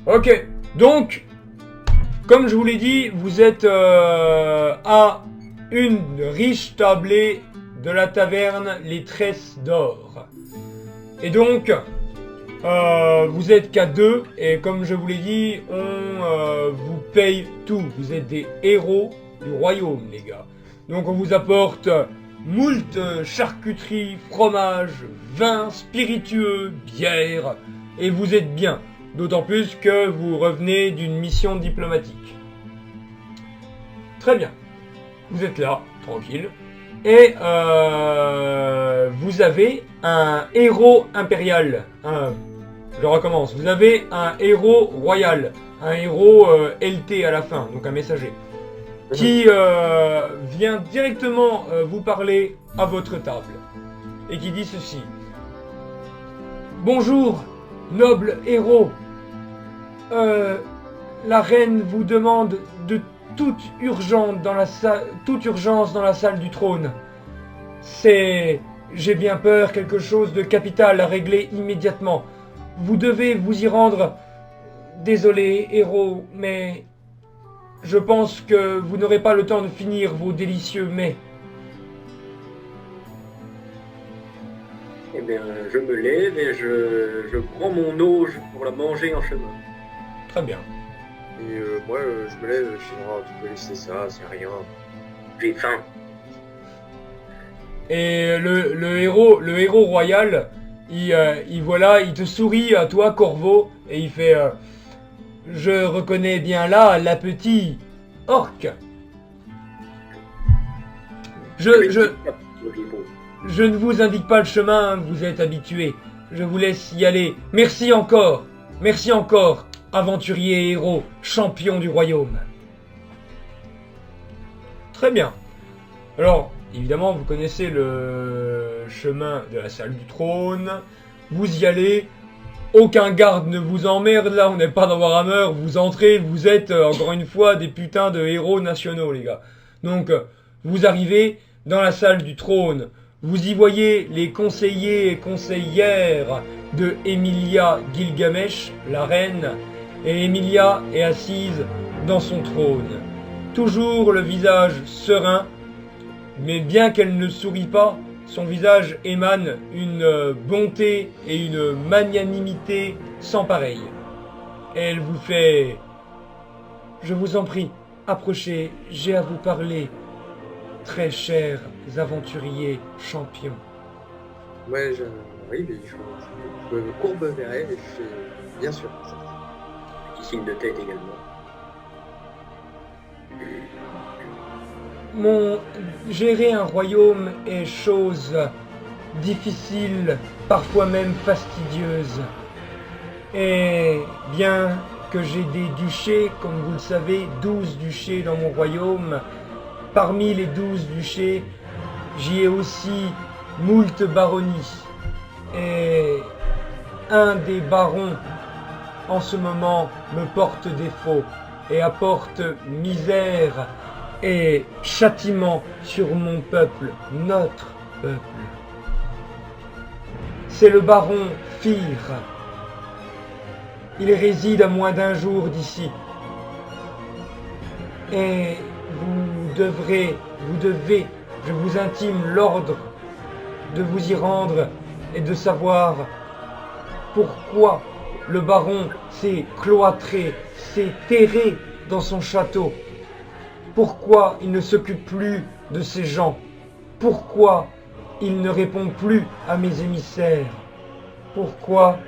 Ok, donc, comme je vous l'ai dit, vous êtes à une riche tablée de la taverne Les Tresses d'Or. Et donc, vous êtes qu'à deux, et comme je vous l'ai dit, on vous paye tout. Vous êtes des héros du royaume, les gars. Donc on vous apporte moult charcuterie, fromage, vin, spiritueux, bière, et vous êtes bien. D'autant plus que vous revenez d'une mission diplomatique. Très bien. Vous êtes là, tranquille. Et vous avez un héros impérial. Je recommence. Vous avez un héros royal. Un héros LT à la fin, donc un messager. Qui vient directement vous parler à votre table. Et qui dit ceci. Bonjour, noble héros. La reine vous demande de toute urgence dans la salle du trône. J'ai bien peur, quelque chose de capital à régler immédiatement. Vous devez vous y rendre. Désolé, héros, mais je pense que vous n'aurez pas le temps de finir vos délicieux mets. Eh bien, je me lève et je prends mon auge pour la manger en chemin. Très bien. Et moi, je me lève, je dis, oh, tu peux laisser ça, c'est rien. J'ai faim. Et le héros royal, il te sourit à toi, Corvo, et il fait je reconnais bien là la petite orque. Je ne vous indique pas le chemin, vous êtes habitué. Je vous laisse y aller. Merci encore, aventurier héros, champion du royaume. Très bien. Alors, évidemment, vous connaissez le chemin de la salle du trône. Vous y allez. Aucun garde ne vous emmerde, là, on n'est pas dans Warhammer. Vous entrez, vous êtes, encore une fois, des putains de héros nationaux, les gars. Donc, vous arrivez dans la salle du trône. Vous y voyez les conseillers et conseillères de Emilia Gilgamesh, la reine. Et Emilia est assise dans son trône. Toujours le visage serein, mais bien qu'elle ne sourit pas, son visage émane une bonté et une magnanimité sans pareil. Elle vous fait « Je vous en prie, approchez, j'ai à vous parler, très chers aventuriers champions. » Ouais, oui, mais je me courbe vers elle et je fais bien sûr. Petit signe de tête également. Gérer un royaume est chose difficile, parfois même fastidieuse. Et bien que j'ai des duchés, comme vous le savez, 12 duchés dans mon royaume, parmi les 12 duchés, j'y ai aussi moult baronnies. Et un des barons, en ce moment, me porte défaut et apporte misère et châtiment sur mon peuple, notre peuple. C'est le baron Fyr. Il réside à moins d'un jour d'ici. Et vous devez, je vous intime l'ordre de vous y rendre et de savoir pourquoi le baron s'est cloîtré, s'est terré dans son château. Pourquoi il ne s'occupe plus de ses gens? Pourquoi il ne répond plus à mes émissaires? Pourquoi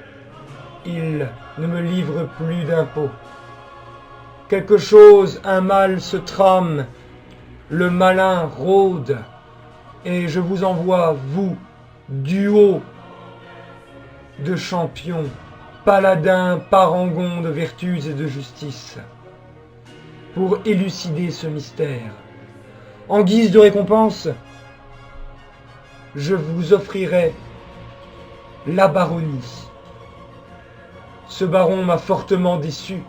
il ne me livre plus d'impôts? Quelque chose, un mal se trame, le malin rôde, et je vous envoie, vous, duo de champions, paladins, parangons de vertus et de justice, pour élucider ce mystère. En guise de récompense, je vous offrirai la baronnie. Ce baron m'a fortement déçu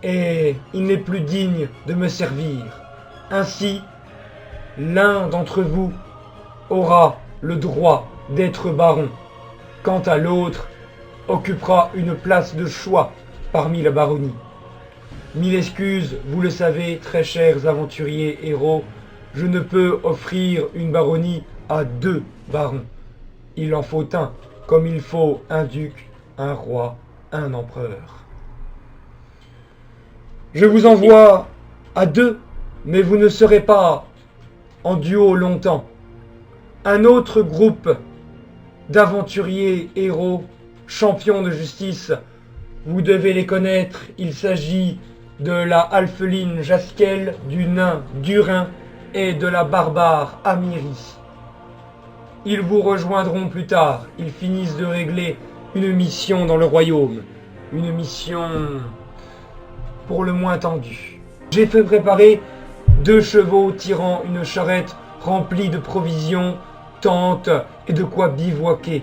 et il n'est plus digne de me servir. Ainsi, l'un d'entre vous aura le droit d'être baron. Quant à l'autre, occupera une place de choix parmi la baronnie. Mille excuses, vous le savez, très chers aventuriers héros, je ne peux offrir une baronnie à 2 barons. Il en faut un, comme il faut un duc, un roi, un empereur. Je vous envoie à 2, mais vous ne serez pas en duo longtemps. Un autre groupe d'aventuriers héros, champions de justice, vous devez les connaître, il s'agit de la alpheline Jasquel, du nain Durin et de la barbare Amiri. Ils vous rejoindront plus tard, ils finissent de régler une mission dans le royaume, une mission pour le moins tendue. J'ai fait préparer 2 chevaux tirant une charrette remplie de provisions, tentes et de quoi bivouaquer.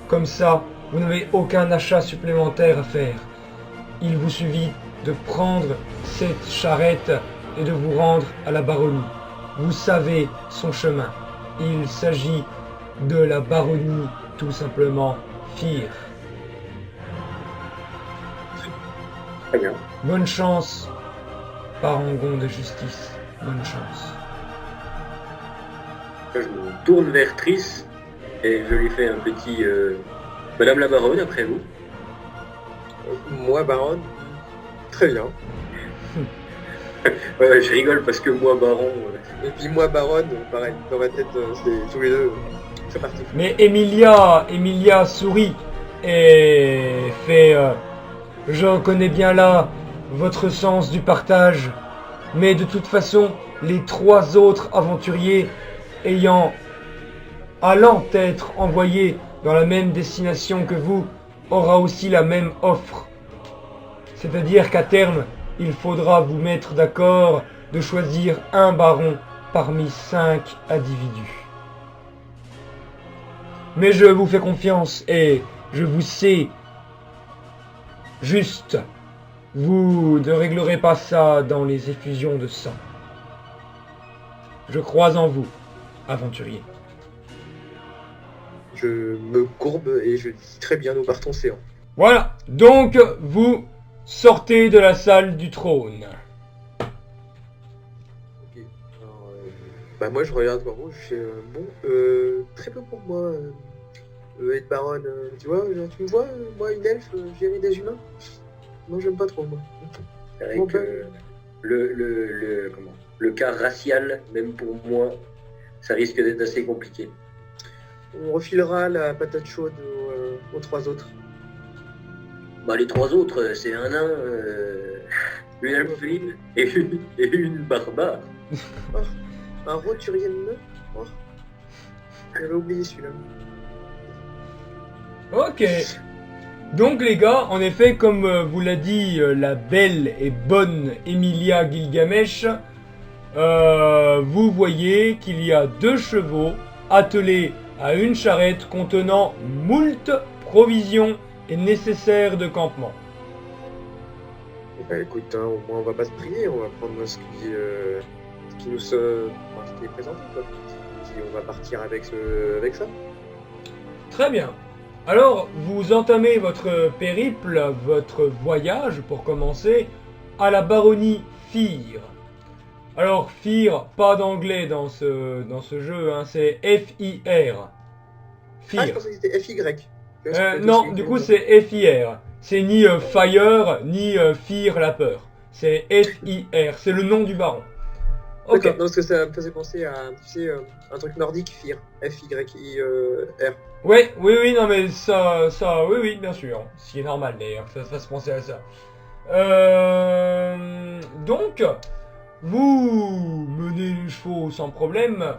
Comme ça, vous n'avez aucun achat supplémentaire à faire. Il vous suffit de prendre cette charrette et de vous rendre à la baronnie. Vous savez son chemin. Il s'agit de la baronnie, tout simplement, Fyr. Très bien. Bonne chance, parangon de justice. Bonne chance. Je me tourne vers Triss et je lui fais un petit Madame la baronne, après vous. Moi, baronne, très bien. Ouais, je rigole parce que moi, baron. Et puis moi, baronne, pareil, dans ma tête, c'est tous les deux, c'est parti. Mais Emilia sourit et fait je connais bien là votre sens du partage, mais de toute façon, les 3 autres aventuriers allant être envoyés dans la même destination que vous, aura aussi la même offre. C'est-à-dire qu'à terme, il faudra vous mettre d'accord de choisir un baron parmi 5 individus. Mais je vous fais confiance et je vous sais juste. Vous ne réglerez pas ça dans les effusions de sang. Je crois en vous, aventurier. Je me courbe et je dis très bien, nous partons séant. Voilà, donc vous sortez de la salle du trône. Ok. Alors, bah moi je regarde par où, je fais bon, très peu pour moi, être baronne, tu vois, genre, tu me vois, moi une elfe, gérer des humains. Moi j'aime pas trop moi. C'est vrai Bon, que le cas racial, même pour moi, ça risque d'être assez compliqué. On refilera la patate chaude aux 3 autres. Bah, les 3 autres, c'est un nain, une alpheline et une barbare. Oh, un roturier de nœud. Oh. J'avais oublié celui-là. Ok. Donc les gars, en effet, comme vous l'a dit la belle et bonne Emilia Gilgamesh, vous voyez qu'il y a 2 chevaux attelés à une charrette contenant moult provisions et nécessaires de campement. Bah écoute, hein, au moins on va pas se prier, on va prendre ce qui nous ce qui est présent, quoi. Puis on va partir avec ça. Très bien. Alors, vous entamez votre périple, votre voyage, pour commencer, à la baronnie Fyr. Alors, Fyr, pas d'anglais dans ce jeu, hein, c'est F-I-R. Fyr. Ah, je pensais que c'était F-Y. Non, du coup, c'est F-I-R. C'est ni Fire, ni Fyr la peur. C'est F-I-R, c'est le nom du baron. Ok. D'accord, non, parce que ça me faisait penser à, tu sais, un truc nordique, Fyr. F-Y-I-R. Oui, non, mais oui, bien sûr. Ce qui est normal d'ailleurs, ça fasse penser à ça. Donc, vous menez les chevaux sans problème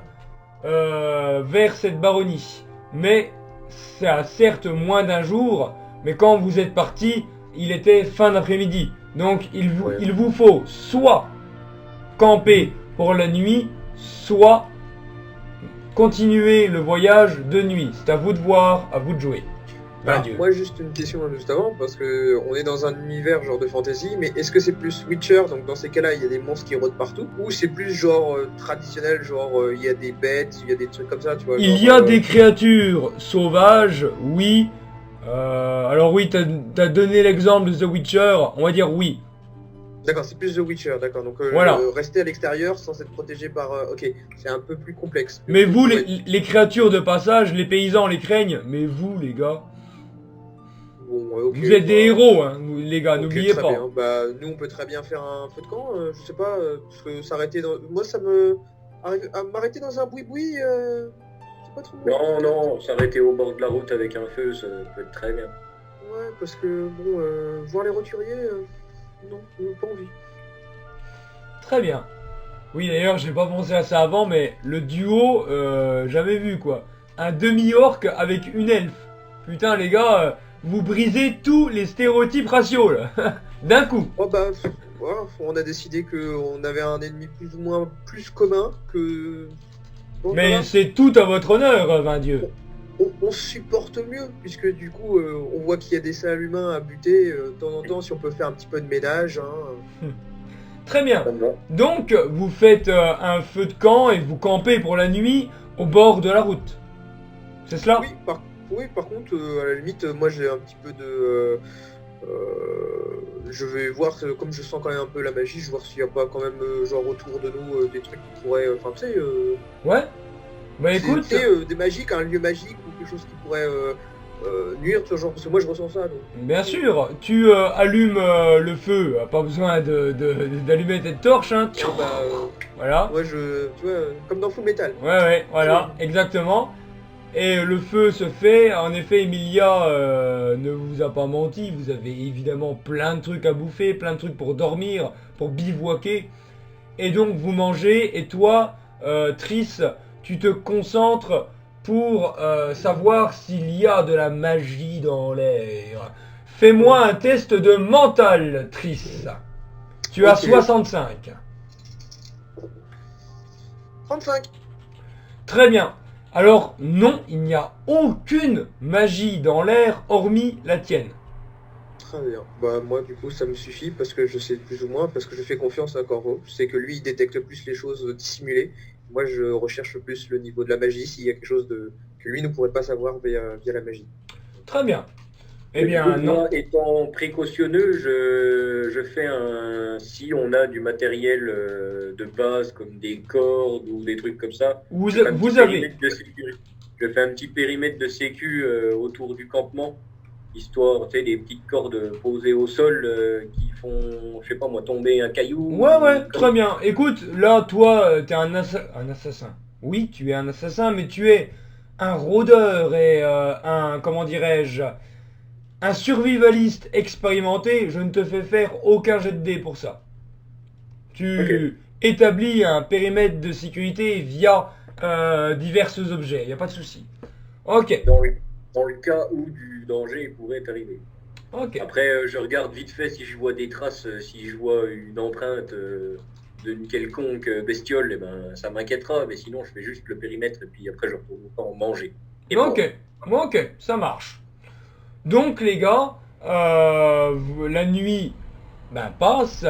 vers cette baronnie. Mais ça a certes moins d'1 jour, mais quand vous êtes parti, il était fin d'après-midi. Donc, il vous faut soit camper pour la nuit, soit continuer le voyage de nuit. C'est à vous de voir, à vous de jouer. Alors, moi, juste une question juste avant, parce que on est dans un univers genre de fantasy, mais est-ce que c'est plus Witcher, donc dans ces cas-là, il y a des monstres qui rôdent partout, ou c'est plus genre traditionnel, genre il y a des bêtes, il y a des trucs comme ça, tu vois. Il y a des créatures sauvages, oui. Alors oui, t'as donné l'exemple de The Witcher, on va dire oui. D'accord, c'est plus The Witcher, d'accord. Donc Voilà. rester à l'extérieur sans être protégé par... ok, c'est un peu plus complexe. Mais ok, vous, ouais. les créatures de passage, les paysans les craignent, mais vous, les gars, Bon, ouais, ok, vous êtes des bah, héros, hein, les gars, ok, n'oubliez très pas. bien. Bah, nous, on peut très bien faire un feu de camp, je sais pas, parce que s'arrêter dans... Moi, ça me... m'arrêter dans un boui-boui, c'est pas trop... Non, non, s'arrêter au bord de la route avec un feu, ça peut être très bien. Ouais, parce que, bon, voir les roturiers, non, pas envie. Très bien. Oui, d'ailleurs, j'ai pas pensé à ça avant, mais le duo, jamais vu, quoi. Un demi-orc avec une elfe. Putain, les gars, vous brisez tous les stéréotypes raciaux, là. D'un coup. Oh bah, ouais, on a décidé qu'on avait un ennemi plus ou moins plus commun que... Bon, Mais voilà. c'est tout à votre honneur, vain Dieu. On supporte mieux, puisque du coup, on voit qu'il y a des sales humains à buter, de temps en temps, si on peut faire un petit peu de ménage. Hein. Très bien. Ça me va. Donc, vous faites un feu de camp et vous campez pour la nuit au bord de la route. C'est cela? Oui, par contre, à la limite, moi j'ai un petit peu de... je vais voir, comme je sens quand même un peu la magie, je vais voir s'il n'y a pas quand même, genre autour de nous, des trucs qui pourraient... Enfin, tu sais... Ouais. Bah écoute, des magiques, un lieu magique ou quelque chose qui pourrait nuire, tu vois, genre, parce que moi je ressens ça. Donc. bien sûr, tu allumes le feu, pas besoin d'allumer tes torches, hein. Ah bah, Voilà. moi tu vois, comme dans Full Metal. Ouais, voilà, exactement. Et le feu se fait. En effet, Emilia ne vous a pas menti. Vous avez évidemment plein de trucs à bouffer, plein de trucs pour dormir, pour bivouaquer. Et donc vous mangez. Et toi, Triss, tu te concentres pour savoir s'il y a de la magie dans l'air. Fais-moi un test de mental, Triss. Tu as Ok. 65. 35. Très bien. Alors non, il n'y a aucune magie dans l'air hormis la tienne. Très bien. Bah moi du coup ça me suffit parce que je sais plus ou moins, parce que je fais confiance à Corvo. Je sais que lui il détecte plus les choses dissimulées. Moi je recherche plus le niveau de la magie, s'il y a quelque chose que lui ne pourrait pas savoir via la magie. Très bien. Eh Du bien coup, non. moi, étant précautionneux, je fais un... Si on a du matériel de base, comme des cordes ou des trucs comme ça, Vous, je fais un petit vous avez. périmètre de sécu. Je fais un petit périmètre de sécu autour du campement, histoire, tu sais, des petites cordes posées au sol qui font, je sais pas moi, tomber un caillou. Ouais, très bien. Écoute, là, toi, t'es un assassin. Oui, tu es un assassin, mais tu es un rôdeur et un, comment dirais-je, un survivaliste expérimenté. Je ne te fais faire aucun jet de dés pour ça. Tu établis un périmètre de sécurité via divers objets. Y a pas de souci. Ok. Dans le cas où du danger pourrait arriver. Ok. Après, je regarde vite fait si je vois des traces, si je vois une empreinte d'une quelconque bestiole, eh ben, ça m'inquiétera, mais sinon je fais juste le périmètre et puis après je retourne au camp manger. Et Ok. Ok. Ça marche. Donc les gars, la nuit passe,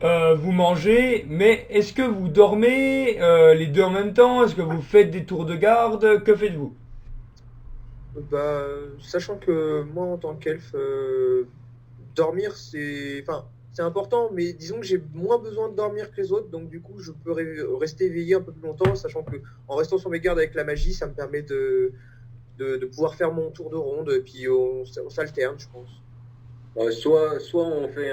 vous mangez, mais est-ce que vous dormez les deux en même temps? Est-ce que vous faites des tours de garde? Que faites-vous? Bah sachant que moi en tant qu'elfe, dormir c'est... Enfin c'est important, mais disons que j'ai moins besoin de dormir que les autres, donc du coup je peux rester éveillé un peu plus longtemps, sachant que en restant sur mes gardes avec la magie, ça me permet de pouvoir faire mon tour de ronde, et puis on s'alterne, je pense. soit on fait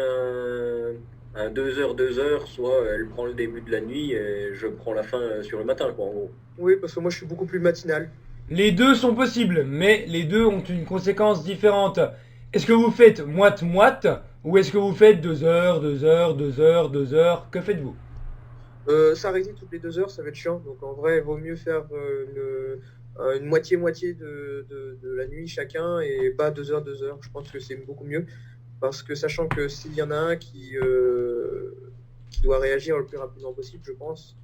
un 2 heures, soit elle prend le début de la nuit et je prends la fin sur le matin, quoi, en gros. Oui, parce que moi je suis beaucoup plus matinal. Les deux sont possibles, mais les deux ont une conséquence différente. Est-ce que vous faites moite-moite ou est-ce que vous faites 2 heures, 2 heures, 2 heures, 2 heures? Que faites-vous? S'arrêter toutes les 2 heures, ça va être chiant, donc en vrai, il vaut mieux faire une moitié-moitié de la nuit chacun et pas 2 heures, 2 heures. Je pense que c'est beaucoup mieux, parce que sachant que s'il y en a un qui doit réagir le plus rapidement possible, je pense,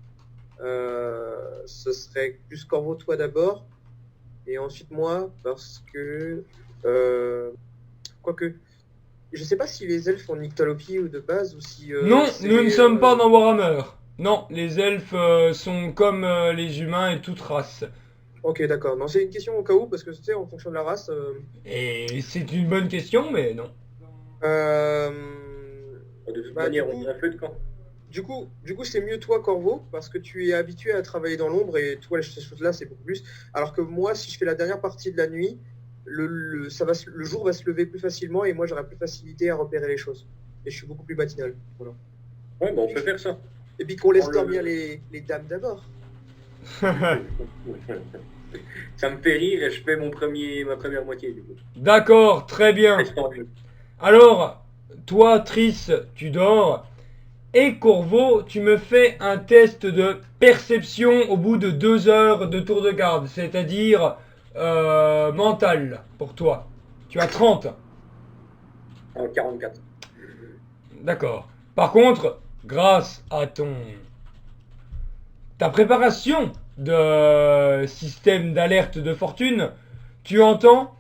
ce serait plus Corvo, toi d'abord, et ensuite moi, parce que quoique je sais pas si les elfes ont Nyctalopie ou de base, ou si Non, c'est, nous ne sommes pas dans Warhammer. Non, les elfes sont comme les humains et toute race. Ok, d'accord. Non, c'est une question au cas où, parce que tu sais, en fonction de la race. Et c'est une bonne question, mais non. Euh, De toute Bah, manière, on a un feu de camp. du coup, c'est mieux toi, Corvo, parce que tu es habitué à travailler dans l'ombre et toi, ces choses-là, c'est beaucoup plus. Alors que moi, si je fais la dernière partie de la nuit, le jour va se lever plus facilement et moi, j'aurai plus facilité à repérer les choses. Et je suis beaucoup plus matinal. Voilà. Ouais, bah on peut faire ça. Et puis qu'on laisse Prends le- dormir les dames d'abord. Ça me fait rire et je fais ma première moitié du coup. D'accord, très bien. Reste en jeu. Alors, toi, Triss, tu dors. Et Corvo, tu me fais un test de perception au bout de 2 heures de tour de garde, c'est-à-dire mental pour toi. Tu as 30. En 44. D'accord. Par contre, grâce à ta préparation de système d'alerte de fortune, tu entends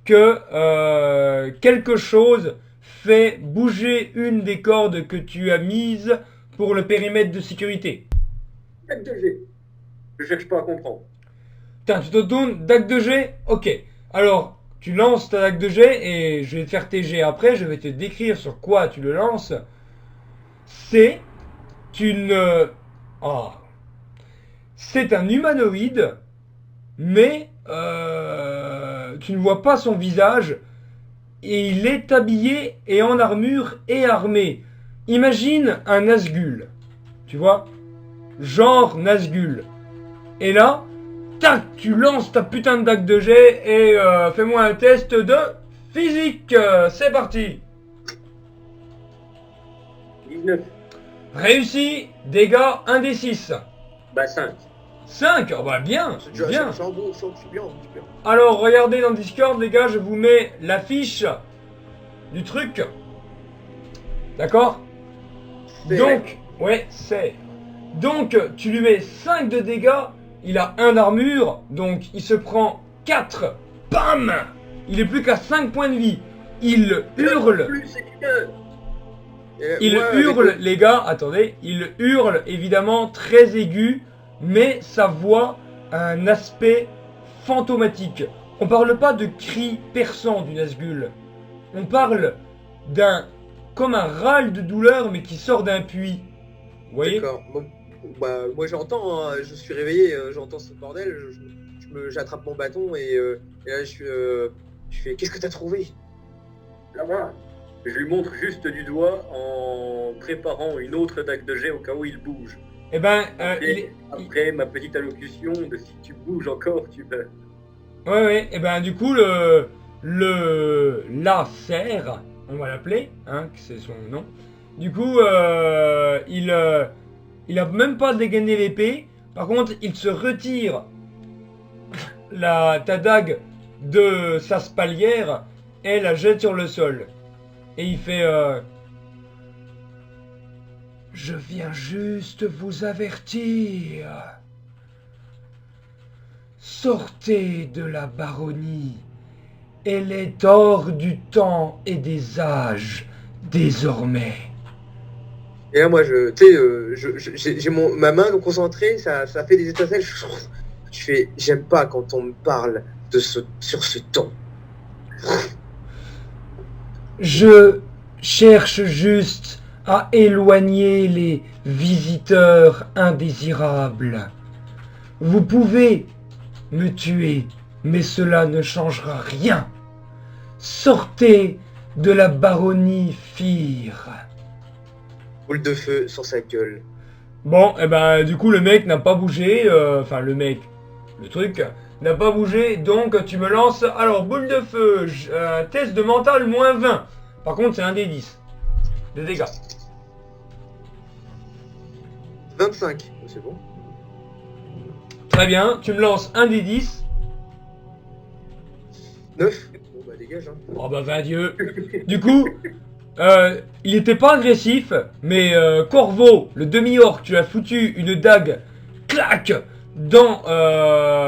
que quelque chose fait bouger une des cordes que tu as mises pour le périmètre de sécurité. Acte de G. Je cherche pas à comprendre. Tiens, tu te tournes, dague de G. Ok. Alors, tu lances ta dague de G et je vais te faire tes jets après. Je vais te décrire sur quoi tu le lances. C'est une... Ah. C'est un humanoïde, mais tu ne vois pas son visage. Et il est habillé et en armure et armé. Imagine un Nazgûl. Tu vois? Genre Nazgûl. Et là, tac, tu lances ta putain de dague de jet et fais-moi un test de physique. C'est parti. 19. Réussi, dégâts 1 des 6. Bah 5. 5, oh bah bien, C'est déjà bien. c'est un bon, c'est bien, c'est bien. Alors regardez dans Discord les gars, je vous mets la fiche du truc. D'accord? C'est- Donc, ouais, c'est. Donc, tu lui mets 5 de dégâts, il a 1 d'armure, donc il se prend 4. Bam! Il est plus qu'à 5 points de vie. Il hurle. Plus c'est que... Il moi, hurle, avec- les gars, attendez, il hurle évidemment très aigu, mais sa voix a un aspect fantomatique. On parle pas de cri perçant du Nazgûl. On parle d'un comme un râle de douleur, mais qui sort d'un puits. Vous voyez? D'accord. Bon, bah, moi j'entends, hein, je suis réveillé, j'entends ce bordel, j'attrape mon bâton et là je fais qu'est-ce que t'as trouvé? Là, voilà. Je lui montre juste du doigt en préparant une autre dague de jet au cas où il bouge. Eh ben, Après ma petite allocution de si tu bouges encore, tu meurs. ouais, et ben du coup la serre, on va l'appeler, hein, que c'est son nom. Du coup, il a même pas dégainé l'épée. Par contre, il se retire ta dague de sa spalière et la jette sur le sol. Et il fait je viens juste vous avertir. Sortez de la baronnie. Elle est hors du temps et des âges, désormais. Et là moi tu sais, j'ai ma main concentrée, ça fait des étincelles, je fais j'aime pas quand on me parle sur ce ton. Je cherche juste à éloigner les visiteurs indésirables. Vous pouvez me tuer, mais cela ne changera rien. Sortez de la baronnie Fyr. Boule de feu sur sa gueule. Bon, et ben du coup le mec n'a pas bougé, enfin le truc n'a pas bougé, donc tu me lances, alors boule de feu, un test de mental moins 20. Par contre c'est un des 10 de dégâts. 25, c'est bon. Très bien, tu me lances un des 10. 9. Bon bah dégage hein. Oh bah va Dieu. Du coup, il était pas agressif, mais Corvo, le demi-orc, tu as foutu une dague, clac, dans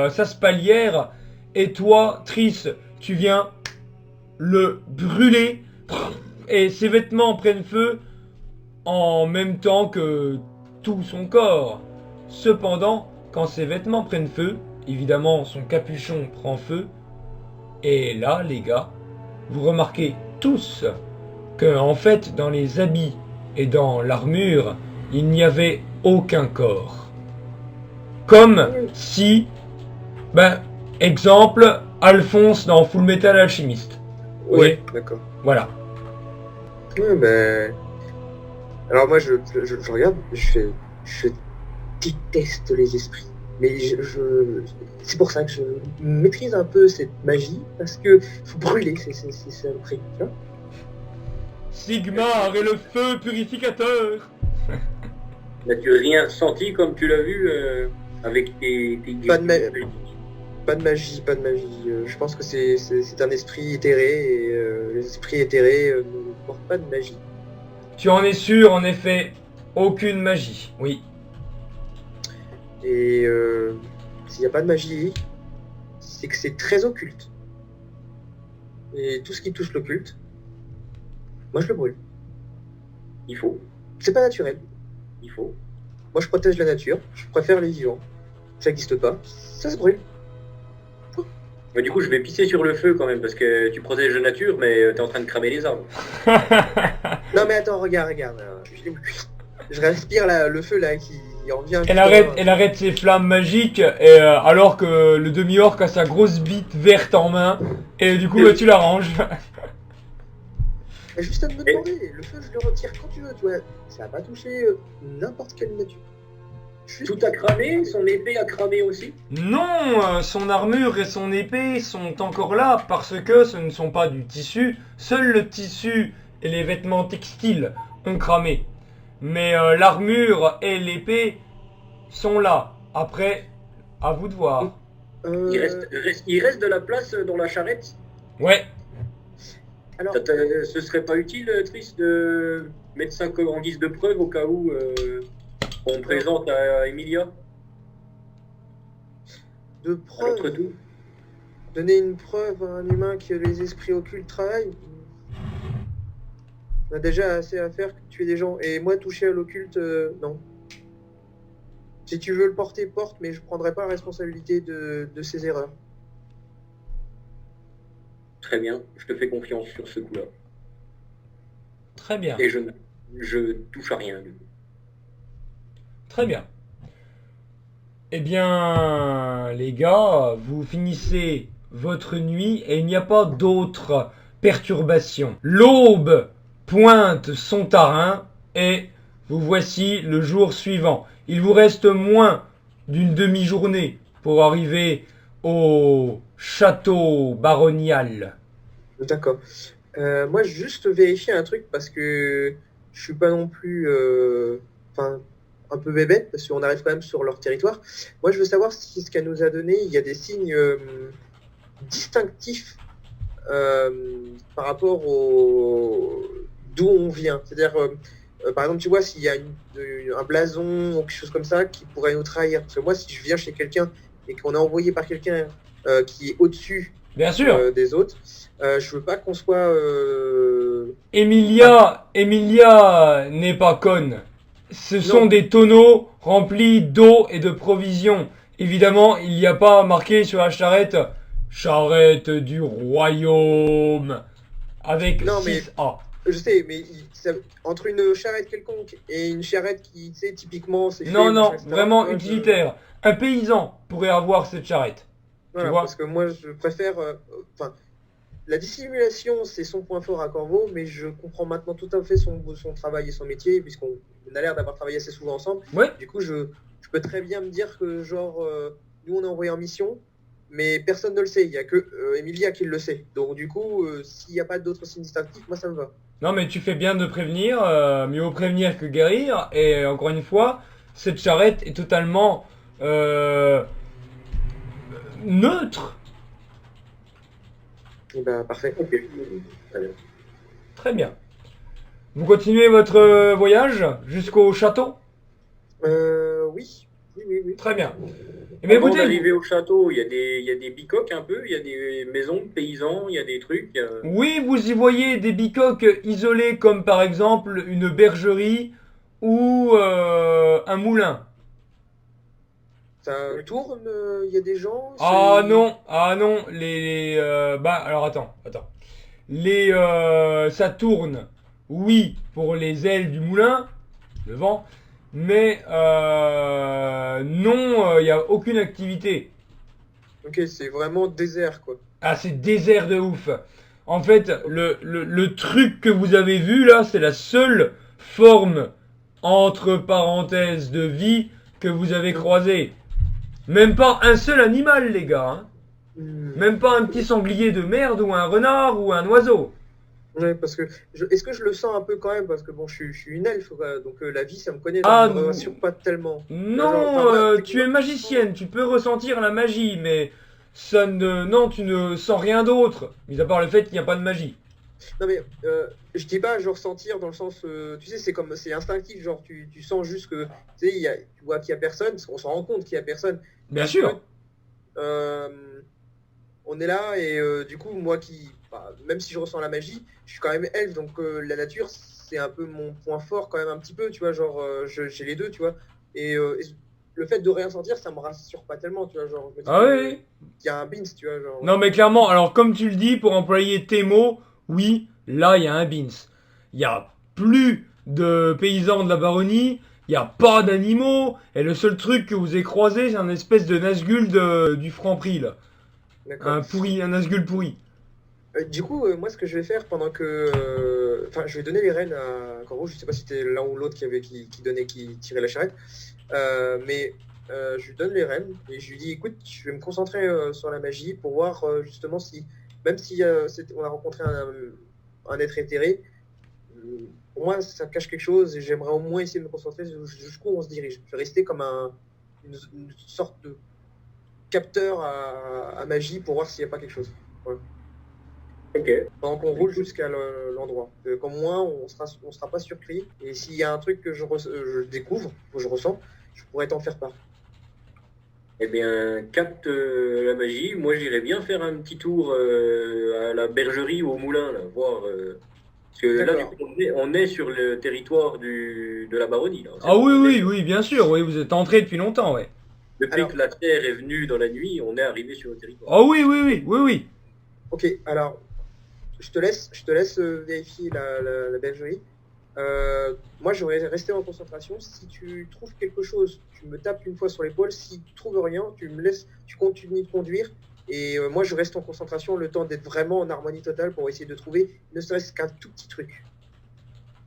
sa spalière, et toi, Triss, tu viens le brûler, et ses vêtements prennent feu en même temps que tout son corps. Cependant, quand ses vêtements prennent feu, évidemment, son capuchon prend feu. Et là, les gars, vous remarquez tous que, en fait, dans les habits et dans l'armure, il n'y avait aucun corps. Comme si, exemple, Alphonse dans Full Metal Alchemist. Vous voyez ? D'accord. Voilà. Ouais, ben... Alors moi, je regarde, je déteste les esprits. Mais c'est pour ça que je maîtrise un peu cette magie, parce que faut brûler c'est un prix, tu vois. Sigmar et le feu purificateur. N'as-tu rien ressenti comme tu l'as vu avec tes Pas de magie, pas de magie. Je pense que c'est un esprit éthéré, et les esprits éthérés ne portent pas de magie. Tu en es sûr, en effet, aucune magie, oui. Et s'il n'y a pas de magie, c'est que c'est très occulte. Et tout ce qui touche l'occulte, moi je le brûle. Il faut. C'est pas naturel. Il faut. Moi je protège la nature, je préfère les vivants. Ça n'existe pas, ça se brûle. Mais du coup, je vais pisser sur le feu quand même, parce que tu protèges la nature, mais t'es en train de cramer les arbres. Non mais attends, regarde. Je respire là, le feu là qui revient. Elle arrête ses flammes magiques, et, alors que le demi-orc a sa grosse bite verte en main, et du coup tu l'arranges. Juste à me demander, le feu je le retire quand tu veux, tu vois. Ça va pas toucher n'importe quelle nature. Tout a cramé, son épée a cramé aussi. Non, son armure et son épée sont encore là, parce que ce ne sont pas du tissu. Seul le tissu et les vêtements textiles ont cramé. Mais l'armure et l'épée sont là. Après, à vous de voir. Il reste de la place dans la charrette. Ouais. Alors, Ce serait pas utile, Triss, de mettre ça en guise de preuve au cas où on présente à Emilia. de preuve, donner une preuve à un humain que les esprits occultes travaillent. On a déjà assez à faire que tuer des gens. Et moi, toucher à l'occulte, non. Si tu veux le porter, porte, mais je prendrai pas la responsabilité de ses erreurs. Très bien, je te fais confiance sur ce coup-là. Très bien. Et je touche à rien. Très bien. Eh bien, les gars, vous finissez votre nuit et il n'y a pas d'autre perturbation. L'aube pointe son tarin et vous voici le jour suivant. Il vous reste moins d'une demi-journée pour arriver au château baronial. D'accord. Moi, juste vérifier un truc parce que je suis pas non plus, un peu bébête parce qu'on arrive quand même sur leur territoire. Moi, je veux savoir si ce qu'elle nous a donné, il y a des signes distinctifs par rapport d'où on vient. C'est-à-dire, par exemple, tu vois, s'il y a un blason ou quelque chose comme ça qui pourrait nous trahir. Parce que moi, si je viens chez quelqu'un et qu'on est envoyé par quelqu'un qui est au-dessus Bien sûr. des autres, je veux pas qu'on soit... Emilia n'est pas conne. Ce sont Non. des tonneaux remplis d'eau et de provisions. Évidemment, il n'y a pas marqué sur la charrette « Charrette du royaume » avec Non, mais 6A. je sais, mais entre une charrette quelconque et une charrette qui, tu sais, typiquement, c'est... Non, non, etc., vraiment moi, utilitaire. Un paysan pourrait avoir cette charrette. Voilà, tu vois. parce que moi, je préfère... la dissimulation, c'est son point fort à Corvo, mais je comprends maintenant tout à fait son travail et son métier, puisqu'on a l'air d'avoir travaillé assez souvent ensemble. Ouais. Du coup, je peux très bien me dire que, genre, nous, on est envoyé en mission, mais personne ne le sait. Il n'y a que Emilia qui le sait. Donc, du coup, s'il n'y a pas d'autres signes distinctifs, moi, ça me va. Non, mais tu fais bien de prévenir. Mieux vaut prévenir que guérir. Et encore une fois, cette charrette est totalement neutre. Et ben, parfait. Ok, très bien. Très bien. Vous continuez votre voyage jusqu'au château? Oui. Très bien. Eh bien, Avant écoutez, d'arriver au château, il y a des bicoques un peu, il y a des maisons de paysans, il y a des trucs. oui, vous y voyez des bicoques isolées comme par exemple une bergerie ou un moulin. Ça tourne, il y a des gens. Ah c'est- non, bah alors attends. Ça tourne, oui, pour les ailes du moulin, le vent, mais non, il n'y a aucune activité. Ok, c'est vraiment désert, quoi. Ah, c'est désert de ouf. En fait, le truc que vous avez vu là, c'est la seule forme, entre parenthèses, de vie que vous avez croisée. Même pas un seul animal, les gars. Hein. Même pas un petit sanglier de merde ou un renard ou un oiseau. Ouais, parce que est-ce que je le sens un peu quand même parce que bon, je suis une elfe, quoi, donc la vie, ça me connaît, donc Ah, je me rassure pas tellement. Genre, non, enfin, moi, tu es magicienne, tu peux ressentir la magie, mais ça ne, non, tu ne sens rien d'autre, mis à part le fait qu'il n'y a pas de magie. non mais je dis pas genre sentir dans le sens, tu sais, c'est instinctif, genre tu sens juste que tu sais, tu vois qu'il y a personne, on s'en rend compte qu'il y a personne. Bien Parce sûr. que, euh, on est là et du coup moi qui, bah, même si je ressens la magie, je suis quand même elfe, donc la nature c'est un peu mon point fort quand même un petit peu, tu vois, genre j'ai les deux, tu vois, et le fait de rien sentir, ça me rassure pas tellement, tu vois, genre je me dis Ah que oui. qu'il y a un beans, tu vois, genre. Non, mais clairement, alors comme tu le dis, pour employer tes mots, oui, là, il y a un bins. Il y a plus de paysans de la baronnie, il n'y a pas d'animaux, et le seul truc que vous avez croisé, c'est un espèce de Nazgûl du Franprix, là. D'accord. Un pourri, un Nazgûl pourri. Du coup, moi, ce que je vais faire pendant que, enfin, je vais donner les rênes à Corvo. Je sais pas si c'était l'un ou l'autre qui tirait la charrette, mais je lui donne les rênes et je lui dis, écoute, je vais me concentrer sur la magie pour voir justement si, même si on a rencontré un être éthéré, pour moi, ça cache quelque chose et j'aimerais au moins essayer de me concentrer jusqu'où on se dirige. Je vais rester comme une sorte de capteur à magie pour voir s'il n'y a pas quelque chose. Voilà. Ok. Pendant qu'on roule jusqu'à l'endroit. Comme moi, on sera pas surpris. Et s'il y a un truc que je découvre, que je ressens, je pourrais t'en faire part. Eh bien, capte la magie. Moi, j'irais bien faire un petit tour à la bergerie ou au moulin, là, voir. Parce que là, du D'accord. coup, on est sur le territoire de la baronnie. Là. Ah oui, On oui, est- oui, bien sûr, oui, vous êtes entré depuis longtemps, ouais. depuis Alors, que la Terre est venue dans la nuit, on est arrivé sur le territoire. Ah oui, oui, oui, oui, oui. ok, alors, je te laisse vérifier la bergerie. Moi, je vais rester en concentration. Si tu trouves quelque chose, tu me tapes une fois sur l'épaule. Si tu trouves rien, tu me laisses, tu continues de conduire. Et moi, je reste en concentration le temps d'être vraiment en harmonie totale pour essayer de trouver ne serait-ce qu'un tout petit truc.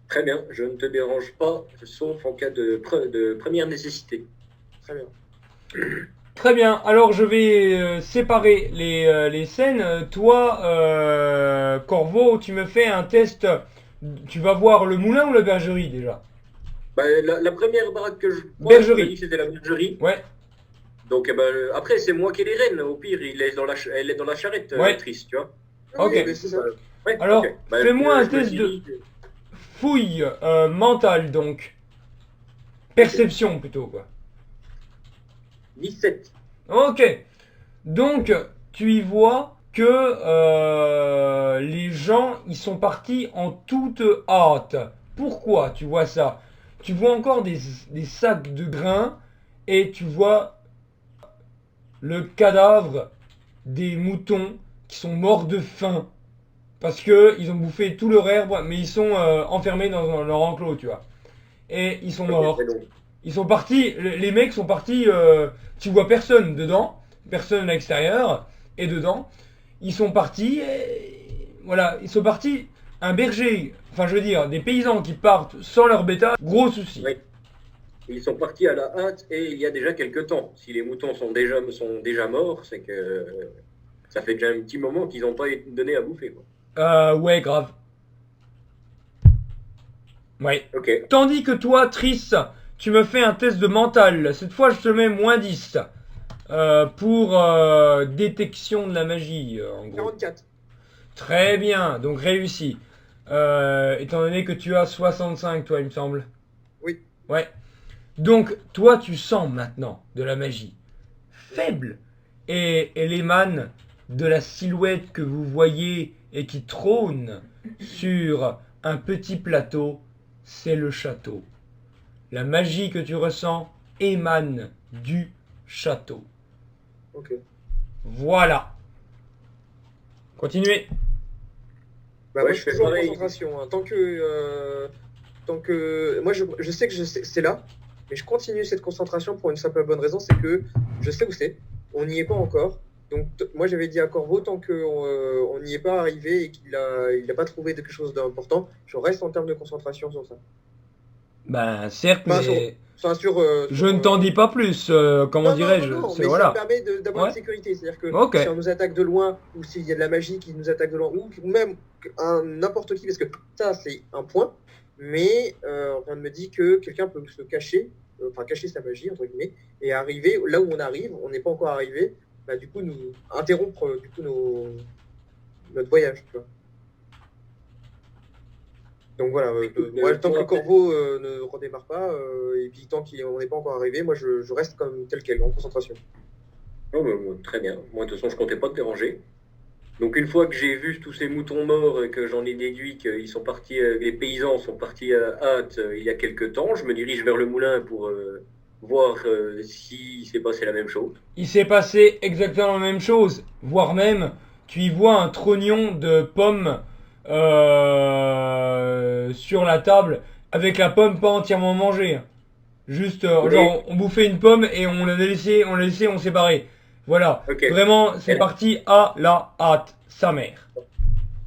Très bien, je ne te dérange pas, sauf en cas de première nécessité. Très bien. Très bien, alors je vais séparer les scènes. Toi, Corvo, tu me fais un test. Tu vas voir le moulin ou la bergerie déjà? Bah, la première baraque que je vois, Bergerie. tu m'as dit que c'était la bergerie. Ouais, Donc, eh ben, après, c'est moi qui ai les rênes. Au pire, elle est dans la charrette, Ouais. Trice, tu vois. Ok. Oui, mais c'est ça. Ouais, Alors, ok. Bah, fais-moi un je me test de dirige- fouille mentale donc. Perception plutôt quoi. 17. Ok. Donc, tu y vois que les gens, ils sont partis en toute hâte. Pourquoi tu vois ça? Tu vois encore des sacs de grains et tu vois le cadavre des moutons qui sont morts de faim. Parce que ils ont bouffé tout leur herbe, mais ils sont enfermés dans leur enclos, tu vois. Et ils sont morts. Ok, donc, Ils sont partis, les mecs sont partis, tu vois personne dedans, personne à l'extérieur, et dedans, ils sont partis, et voilà, ils sont partis, un berger, enfin je veux dire, des paysans qui partent sans leur bétail, gros souci. ouais. Ils sont partis à la hâte et il y a déjà quelques temps. Si les moutons sont déjà morts, c'est que ça fait déjà un petit moment qu'ils n'ont pas été donnés à bouffer, quoi. Ouais, grave. Ouais. Ok. Tandis que toi, Triss, tu me fais un test de mental. Cette fois, je te mets -10 pour détection de la magie, en gros. 44. Très bien, donc réussi. Étant donné que tu as 65, toi, il me semble. Oui. Ouais. Donc, toi, tu sens maintenant de la magie. Faible. Et elle émane de la silhouette que vous voyez et qui trône sur un petit plateau. C'est le château. La magie que tu ressens émane du château. Ok. Voilà. Continuez. Bah, Ouais, moi, je je fais suis toujours en pareil. concentration. Hein. Tant que... Moi, je sais que c'est là, mais je continue cette concentration pour une simple et bonne raison, c'est que je sais où c'est. On n'y est pas encore. Donc, moi, j'avais dit à Corvo, tant qu'on on n'y est pas arrivé et il a pas trouvé quelque chose d'important, je reste en termes de concentration sur ça. Ben, certes, Enfin, mais je sur, ne t'en dis pas plus. Comment Non, non, non, dirais-je? non, C'est mais ça me voilà. permet d'avoir Ouais. une sécurité. C'est-à-dire que Ok. si on nous attaque de loin, ou s'il y a de la magie qui nous attaque de loin, ou même n'importe qui, parce que ça, c'est un point, mais rien ne me dit que quelqu'un peut se cacher, enfin cacher sa magie, entre guillemets, et arriver là où on arrive, on n'est pas encore arrivé, bah, du coup, nous interrompre du coup, notre voyage. Tu vois. Donc voilà, moi, tant que le corbeau ne redémarre pas, et puis tant qu'on n'est pas encore arrivé, moi je reste comme tel quel, en concentration. Oh, bah, très bien. Moi, de toute façon, je comptais pas te déranger. Donc, une fois que j'ai vu tous ces moutons morts et que j'en ai déduit qu'ils sont partis, les paysans sont partis à hâte il y a quelques temps, je me dirige vers le moulin pour voir s'il s'est passé la même chose. Il s'est passé exactement la même chose, voire même, tu y vois un trognon de pommes sur la table, avec la pomme pas entièrement mangée. Juste, Oui. genre, on bouffait une pomme et on s'est barré. Voilà. Ok. Vraiment, c'est Elle- parti à la hâte, sa mère.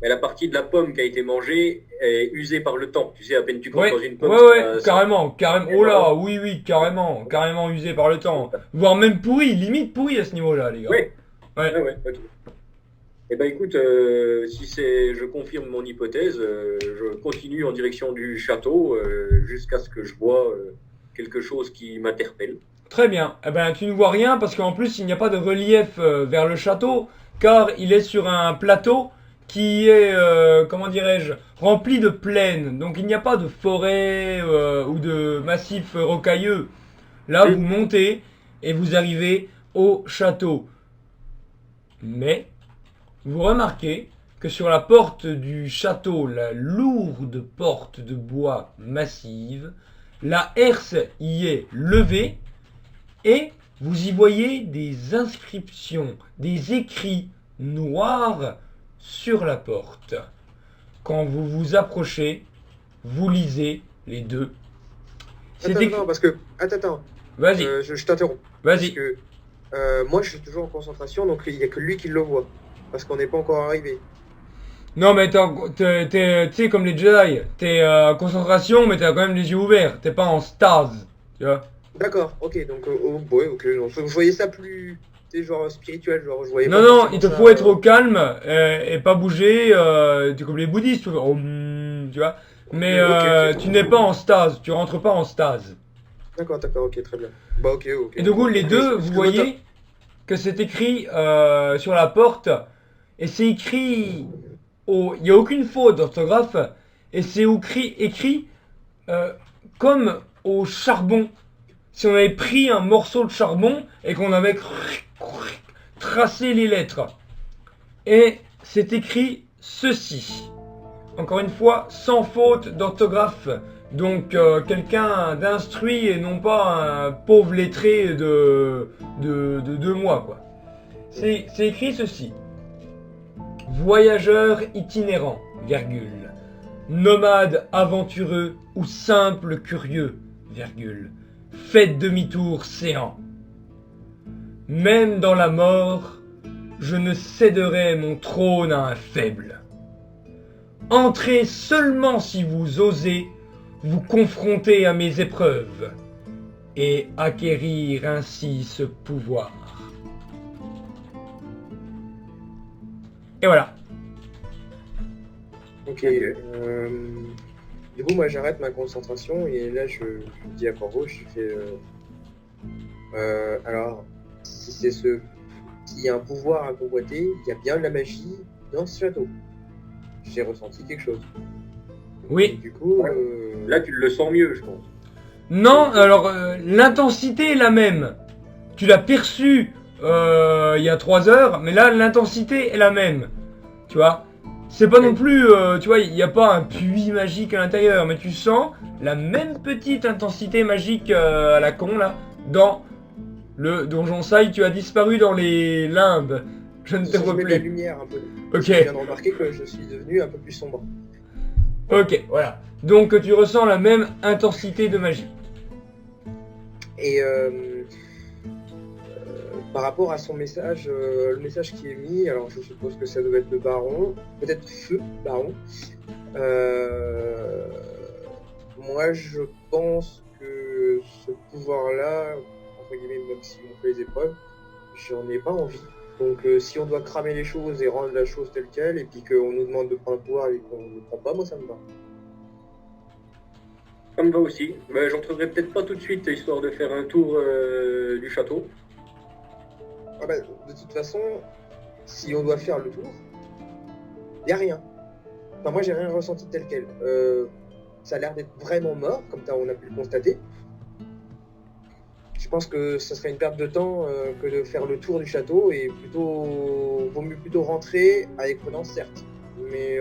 Mais la partie de la pomme qui a été mangée est usée par le temps. Tu sais, à peine tu croques Ouais, dans une pomme, ouais, ça- carrément. Oh là, oui, carrément usé par le temps. Voire même pourri, limite pourri à ce niveau-là, les gars. Oui. Ouais. Ah ouais, ok. Eh ben écoute, si je confirme mon hypothèse, je continue en direction du château jusqu'à ce que je vois quelque chose qui m'interpelle. Très bien. Eh ben, tu ne vois rien parce qu'en plus, il n'y a pas de relief vers le château, car il est sur un plateau qui est, comment dirais-je, rempli de plaines. Donc, il n'y a pas de forêt ou de massif rocailleux. Là, vous montez et vous arrivez au château. Mais, vous remarquez que sur la porte du château, la lourde porte de bois massive, la herse y est levée et vous y voyez des inscriptions, des écrits noirs sur la porte. Quand vous vous approchez, vous lisez les deux. C'est écrit... Attends, parce que... Attends, Vas-y, je t'interromps. Parce vas-y. que moi, je suis toujours en concentration, donc il n'y a que lui qui le voit. Parce qu'on n'est pas encore arrivé. Non mais tu sais comme les Jedi, t'es en concentration mais t'as quand même les yeux ouverts, t'es pas en stase, tu vois. D'accord, ok, donc... ouais, ok, donc, je voyais ça plus... Tu sais, genre spirituel, genre je voyais Non, pas non, forcément il te ça, faut être au calme et pas bouger, comme les bouddhistes, tu vois. Tu vois. Mais Ok. tu n'es pas en stase, tu rentres pas en stase. D'accord, ok, très bien. Bah ok. Et du coup, les deux, vous Excuse-moi, voyez que c'est écrit sur la porte, et c'est écrit, il n'y a aucune faute d'orthographe, et c'est écrit comme au charbon. Si on avait pris un morceau de charbon et qu'on avait tracé les lettres. Et c'est écrit ceci. Encore une fois, sans faute d'orthographe. Donc quelqu'un d'instruit et non pas un pauvre lettré de 2 mois, quoi. C'est écrit ceci. Voyageur itinérant, virgule. Nomade aventureux ou simple curieux, virgule. Faites demi-tour séant. Même dans la mort, je ne céderai mon trône à un faible. Entrez seulement si vous osez vous confronter à mes épreuves et acquérir ainsi ce pouvoir. Et voilà. Ok. Du coup, moi, j'arrête ma concentration et là, je dis à Corvo, je fais... alors, si c'est s'il y a un pouvoir à convoiter, il y a bien de la magie dans ce château. J'ai ressenti quelque chose. Oui. Et du coup... Là, tu le sens mieux, je pense. Non, alors l'intensité est la même. Tu l'as perçu il y a 3 heures, mais là l'intensité est la même. Tu vois? C'est pas non plus, tu vois, il n'y a pas un puits magique à l'intérieur, mais tu sens la même petite intensité magique à la con là, dans Le donjon Sai, tu as disparu dans les limbes. Je ne te vois Je mets de la plus. lumière un peu. Ok. Je viens de remarquer que je suis devenu un peu plus sombre. Ok, voilà. Donc tu ressens la même intensité de magie. Et par rapport à son message, le message qui est mis, alors je suppose que ça doit être le baron, peut-être feu baron. Moi je pense que ce pouvoir-là, entre guillemets, même si on fait les épreuves, j'en ai pas envie. Donc si on doit cramer les choses et rendre la chose telle qu'elle, et puis qu'on nous demande de prendre un pouvoir et qu'on ne le prend pas, moi ça me va. Ça me va aussi. Mais j'entrerai peut-être pas tout de suite, histoire de faire un tour du château. Ah bah, de toute façon, si on doit faire le tour, il n'y a rien. Enfin, moi, j'ai rien ressenti tel quel. Ça a l'air d'être vraiment mort, comme on a pu le constater. Je pense que ça serait une perte de temps que de faire le tour du château et vaut mieux plutôt rentrer avec prudence, certes. Mais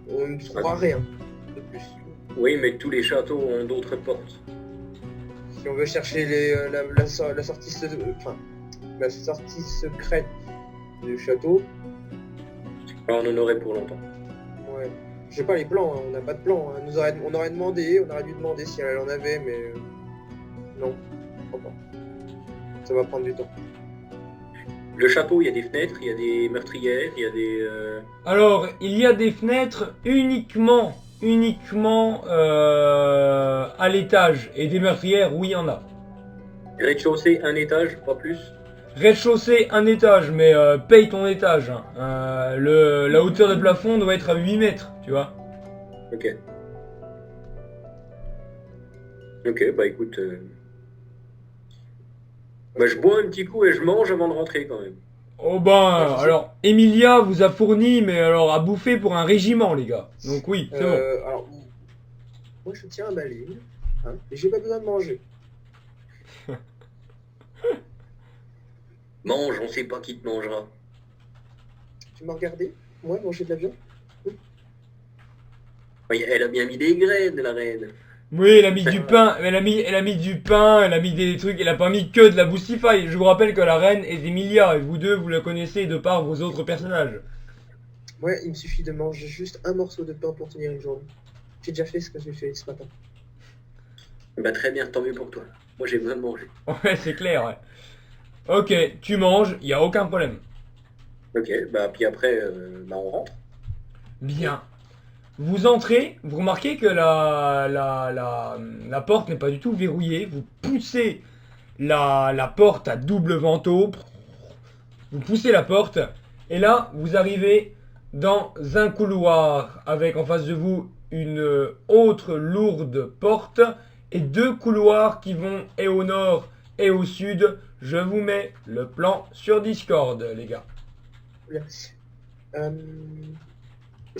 on ne trouvera rien de plus. Oui, mais tous les châteaux ont d'autres portes. Si on veut chercher la sortie secrète du château, Alors, on en aurait pour longtemps. ouais. Je sais pas les plans, hein, on n'a pas de plan. Hein. On aurait dû demander si elle en avait, mais non, je crois pas. Ça va prendre du temps. Le château, il y a des fenêtres, il y a des meurtrières, il y a des... Alors, il y a des fenêtres uniquement à l'étage. Et des meurtrières, oui, il y en a. Rez-de-chaussée, un étage, pas plus. Rez-de-chaussée, un étage, mais paye ton étage. Hein. La hauteur de plafond doit être à 8 mètres, tu vois. Ok. Ok, bah écoute... Bah, je bois un petit coup et je mange avant de rentrer quand même. Oh ben, alors, Emilia vous a fourni, mais alors à bouffer pour un régiment, les gars. Donc oui, c'est bon. Alors, moi je tiens à ma ligne, hein, et j'ai pas besoin de manger. Mange, on sait pas qui te mangera. Tu m'as regardé, moi, manger de la viande? Ouais, elle a bien mis des graines, la reine. Oui, elle a mis du pain, elle a mis du pain, elle a mis des trucs, elle a pas mis que de la boostify. Je vous rappelle que la reine est Emilia, et vous deux, vous la connaissez de par vos autres personnages. Ouais, il me suffit de manger juste un morceau de pain pour tenir une journée. J'ai déjà fait ce que j'ai fait ce matin. Bah très bien, tant mieux pour toi. Moi j'ai besoin de manger. Ouais, c'est clair, ouais. Ok, tu manges, y a aucun problème. Ok, bah puis après, bah on rentre. Bien. Vous entrez, vous remarquez que la porte n'est pas du tout verrouillée. Vous poussez la porte à double vantaux. Vous poussez la porte. Et là, vous arrivez dans un couloir avec en face de vous une autre lourde porte et deux couloirs qui vont et au nord et au sud. Je vous mets le plan sur Discord, les gars. Est-ce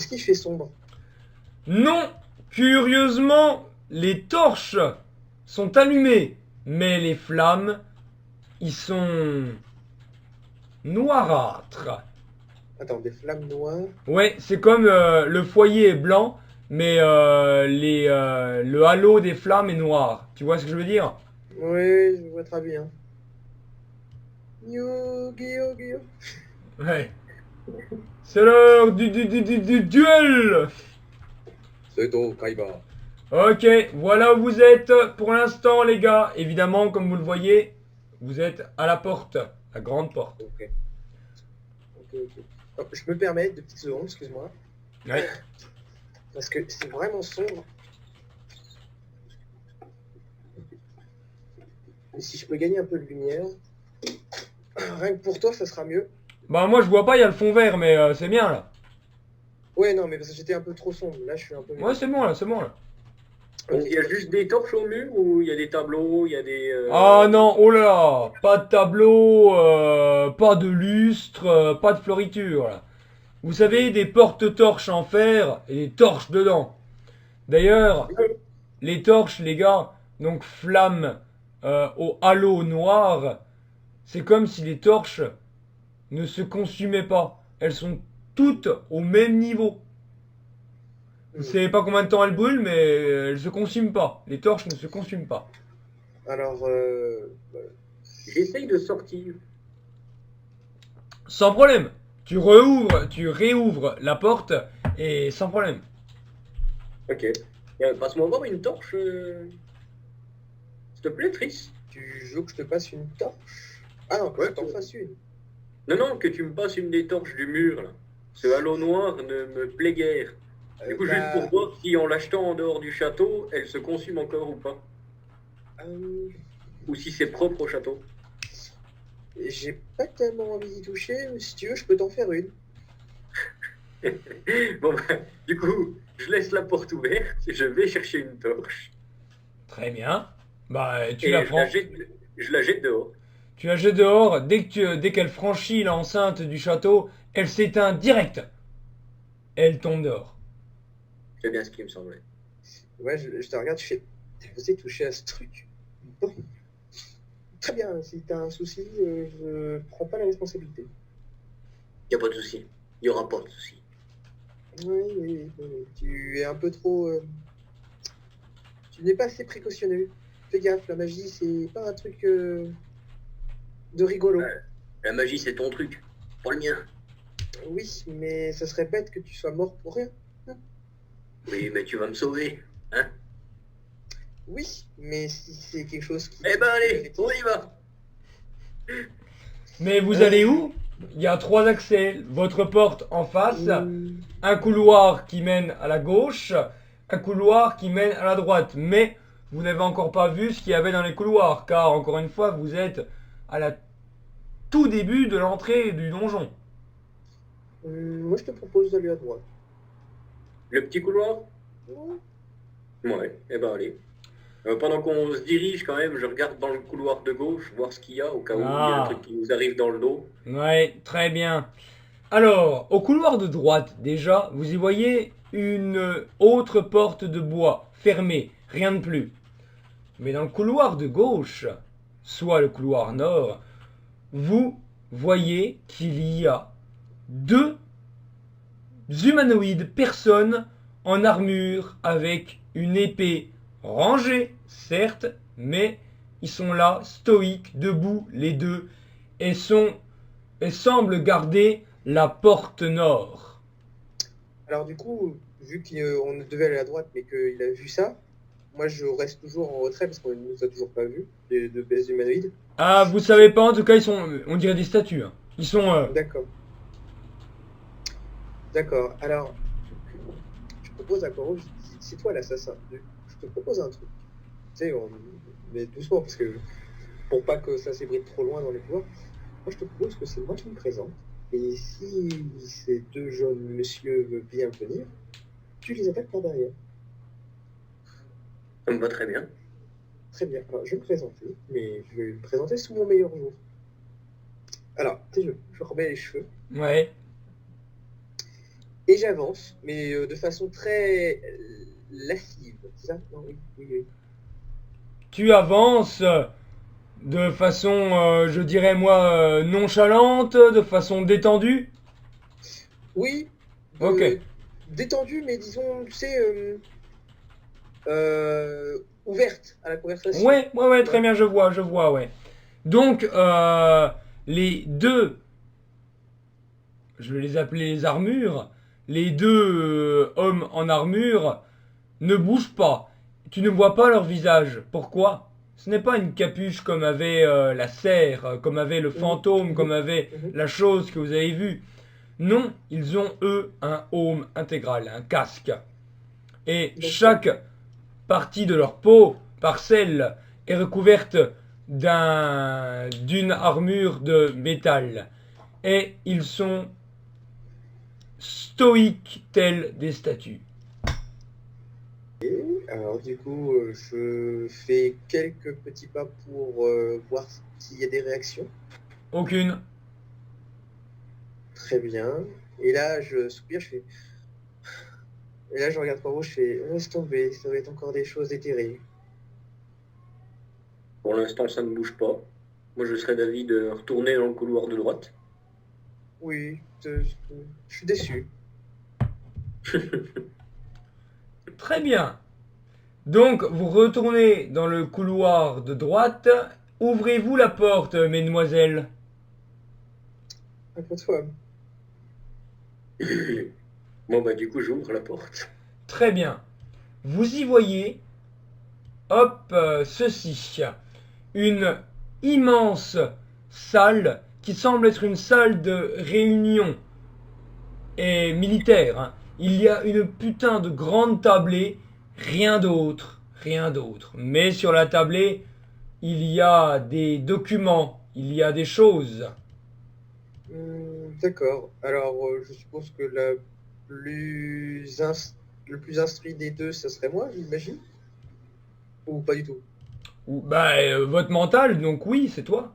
qu'il fait sombre? Non, curieusement, les torches sont allumées, mais les flammes, ils sont noirâtres. Attends, des flammes noires? Ouais, c'est comme le foyer est blanc, mais le halo des flammes est noir. Tu vois ce que je veux dire? Oui, je vois très bien. Yu-Gi-Oh! Ouais. C'est l'heure du duel. C'est au Kaiba. Ok, voilà où vous êtes pour l'instant, les gars. Évidemment, comme vous le voyez, vous êtes à la porte, la grande porte. Ok. Oh, je me permets de petites secondes, excuse-moi. Ouais. Parce que c'est vraiment sombre. Et si je peux gagner un peu de lumière, rien que pour toi, ça sera mieux. Bah moi je vois pas, il y a le fond vert, mais c'est bien là. Ouais, non, mais parce que j'étais un peu trop sombre. Là, je suis un peu... Ouais, c'est bon là, c'est bon là. Donc il y a juste des torches au mur ou il y a des tableaux, il y a des... Ah non, oh là là, pas de tableau, pas de lustre, pas de floriture là. Vous savez, des porte-torches en fer et des torches dedans. D'ailleurs, les torches, les gars, donc flammes au halo noir, c'est comme si les torches ne se consumaient pas. Elles sont toutes au même niveau. Vous savez pas combien de temps elles brûlent, mais elles se consument pas. Les torches ne se consument pas. Alors, J'essaye de sortir. Sans problème. Tu réouvres la porte et sans problème. Ok. Passe-moi voir une torche, s'il te plaît, Triss. tu veux que je te passe une torche? Ah non, que Ouais, je t'en fasse une. Non, non, que tu me passes une des torches du mur, là. Ce halo noir ne me plaît guère. Du coup, juste pour Bah, voir si en l'achetant en dehors du château, elle se consume encore ou pas. euh, Ou si c'est propre au château. j'ai pas tellement envie d'y toucher, mais si tu veux, je peux t'en faire une. Bon, bah, du coup, je laisse la porte ouverte, je vais chercher une torche. Très bien. Bah, tu Et la prends. je la jette dehors. Tu la jettes dehors. Dès qu'elle franchit l'enceinte du château, elle s'éteint direct. Elle tombe dehors. C'est bien ce qui me semblait. Ouais, je te regarde, je fais. T'as osé toucher à ce truc? Bon, très bien, si t'as un souci, je prends pas la responsabilité. Y a pas de souci. Y aura pas de souci. Oui, oui, oui, oui. Tu es un peu trop. Tu n'es pas assez précautionneux. Fais gaffe, la magie, c'est pas un truc de rigolo. Ouais. La magie, c'est ton truc, pas le mien. Oui, mais ça serait bête que tu sois mort pour rien. Oui, mais tu vas me sauver, hein? Oui, mais si c'est quelque chose qui... Eh ben allez, on y va. Mais vous allez où? Il y a 3 accès. Votre porte en face, Hmm, un couloir qui mène à la gauche, un couloir qui mène à la droite. Mais vous n'avez encore pas vu ce qu'il y avait dans les couloirs, car encore une fois, vous êtes à la tout début de l'entrée du donjon. moi, je te propose d'aller à droite. Le petit couloir? Ouais. Ouais, eh ben allez. Pendant qu'on se dirige quand même, je regarde dans le couloir de gauche, voir ce qu'il y a, au cas où il y a un Ah, truc qui nous arrive dans le dos. ouais, très bien. Alors, au couloir de droite, déjà, vous y voyez une autre porte de bois, fermée, rien de plus. Mais dans le couloir de gauche, soit le couloir nord, vous voyez qu'il y a 2 humanoïdes personnes en armure avec une épée rangée, certes, mais ils sont là, stoïques, debout, les deux, et semblent garder la porte nord. Alors du coup, vu qu'on devait aller à droite, mais qu'il a vu ça, moi, je reste toujours en retrait parce qu'on ne nous a toujours pas vus, les deux baisses humanoïdes. Ah, vous savez pas, en tout cas, ils sont, on dirait des statues, hein. Ils sont, D'accord. D'accord. Alors, je propose à Coro, c'est toi l'assassin. Je te propose un truc. Tu sais, mais doucement, parce que pour pas que ça s'ébrite trop loin dans les couloirs, moi je te propose que c'est moi qui me présente. Et si ces deux jeunes messieurs veulent bien venir, tu les attaques par derrière. Ça me va très bien. Très bien. Alors, je vais me présenter, mais je vais me présenter sous mon meilleur jour. Alors, tu sais, je remets les cheveux ouais. et j'avance, mais de façon très lascive. C'est ça? Non, oui, oui, oui. Tu avances de façon, je dirais moi, nonchalante, de façon détendue. Oui, Ok. détendu, mais disons, tu sais, ouverte à la conversation. Ouais, très Ouais. bien, je vois, ouais. Donc, les deux, je vais les appeler les armures, les deux hommes en armure ne bougent pas. Tu ne vois pas leur visage. Pourquoi? Ce n'est pas une capuche comme avait la serre, comme avait le fantôme, comme avait Mhm. la chose que vous avez vue. Non, ils ont eux un aume intégral, un casque. Et D'accord. chaque partie de leur peau, parcelle, est recouverte d'une armure de métal. Et ils sont stoïques tels des statues. Alors du coup, je fais quelques petits pas pour voir s'il y a des réactions. Aucune. Très bien. Et là, je soupire, je fais... Et là, je regarde Poirot, je fais... Laisse tomber, ça va être encore des choses éthérées. Pour l'instant, ça ne bouge pas. Moi, je serais d'avis de retourner dans le couloir de droite. Oui, je suis déçu. Très bien. Donc, vous retournez dans le couloir de droite. Ouvrez-vous la porte, mesdemoiselles. À toi. Bon, bah, du coup, j'ouvre la porte. Très bien. Vous y voyez, hop, ceci. Une immense salle qui semble être une salle de réunion et militaire. Hein. Il y a une putain de grande tablée, rien d'autre, rien d'autre. Mais sur la tablée, il y a des documents, il y a des choses. D'accord. Alors, je suppose que le plus instruit des deux, ça serait moi, j'imagine? Ou pas du tout? Ou, bah, votre mental, donc oui, c'est toi.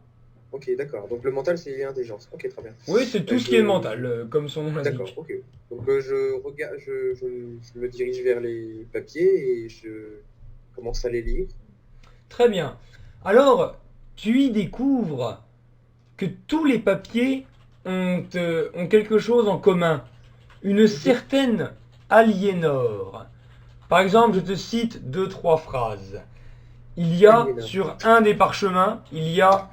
Ok, d'accord. Donc le mental, c'est l'intelligence. Ok, très bien. Oui, c'est tout ce qui est mental, comme son nom D'accord, l'indique. ok. Donc je regarde, je me dirige vers les papiers et je commence à les lire. Très bien. Alors, tu y découvres que tous les papiers ont quelque chose en commun. Une certaine Aliénor. Par exemple, je te cite deux, trois phrases. Il y a, Aliénor. sur un des parchemins, il y a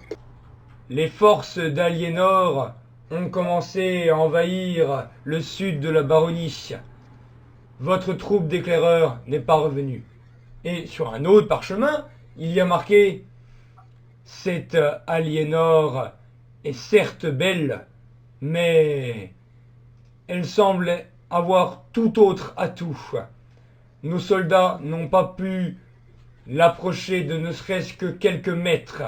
les forces d'Aliénor ont commencé à envahir le sud de la baronnie. Votre troupe d'éclaireurs n'est pas revenue. Et sur un autre parchemin, il y a marqué cette Aliénor est certes belle, mais elle semble avoir tout autre atout. Nos soldats n'ont pas pu l'approcher de ne serait-ce que quelques mètres.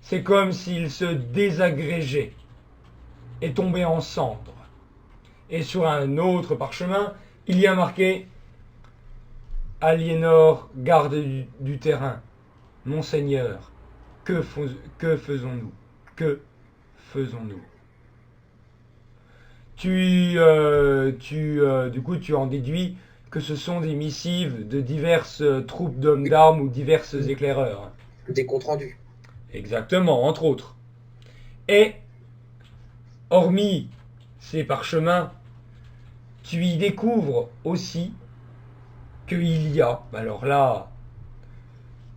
C'est comme s'il se désagrégeait et tombait en cendres. Et sur un autre parchemin, il y a marqué Aliénor, garde du terrain. Monseigneur, que faisons-nous? Que faisons-nous? Du coup, tu en déduis que ce sont des missives de diverses troupes d'hommes d'armes ou diverses éclaireurs. Des comptes rendus. Exactement, entre autres. Et, hormis ces parchemins, tu y découvres aussi qu'il y a, alors là,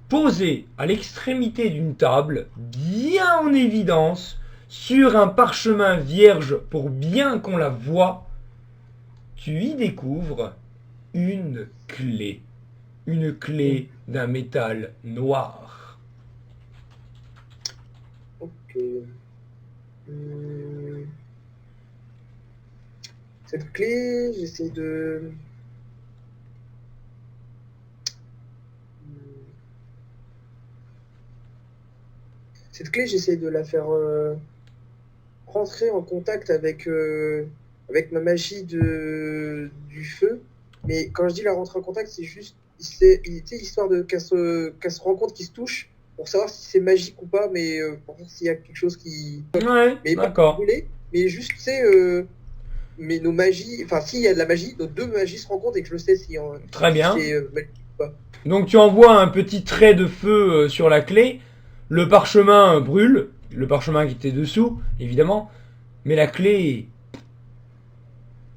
posé à l'extrémité d'une table, bien en évidence, sur un parchemin vierge pour bien qu'on la voie, tu y découvres une clé d'un métal noir. Ok. Cette clé, j'essaie de... Cette clé, j'essaie de la faire rentrer en contact avec ma magie du feu. Mais quand je dis la rentrer en contact, c'est juste histoire de qu'elle se rende compte qu'ils se touchent pour savoir si c'est magique ou pas, mais pour voir s'il y a quelque chose qui... Ouais, Mais pas d'accord. brûler, mais juste, tu sais, mais nos magies... Enfin, s'il y a de la magie, nos deux magies se rencontrent et que je le sais si Très bien. c'est magique ou pas. Donc tu envoies un petit trait de feu sur la clé, le parchemin brûle, le parchemin qui était dessous, évidemment, mais la clé est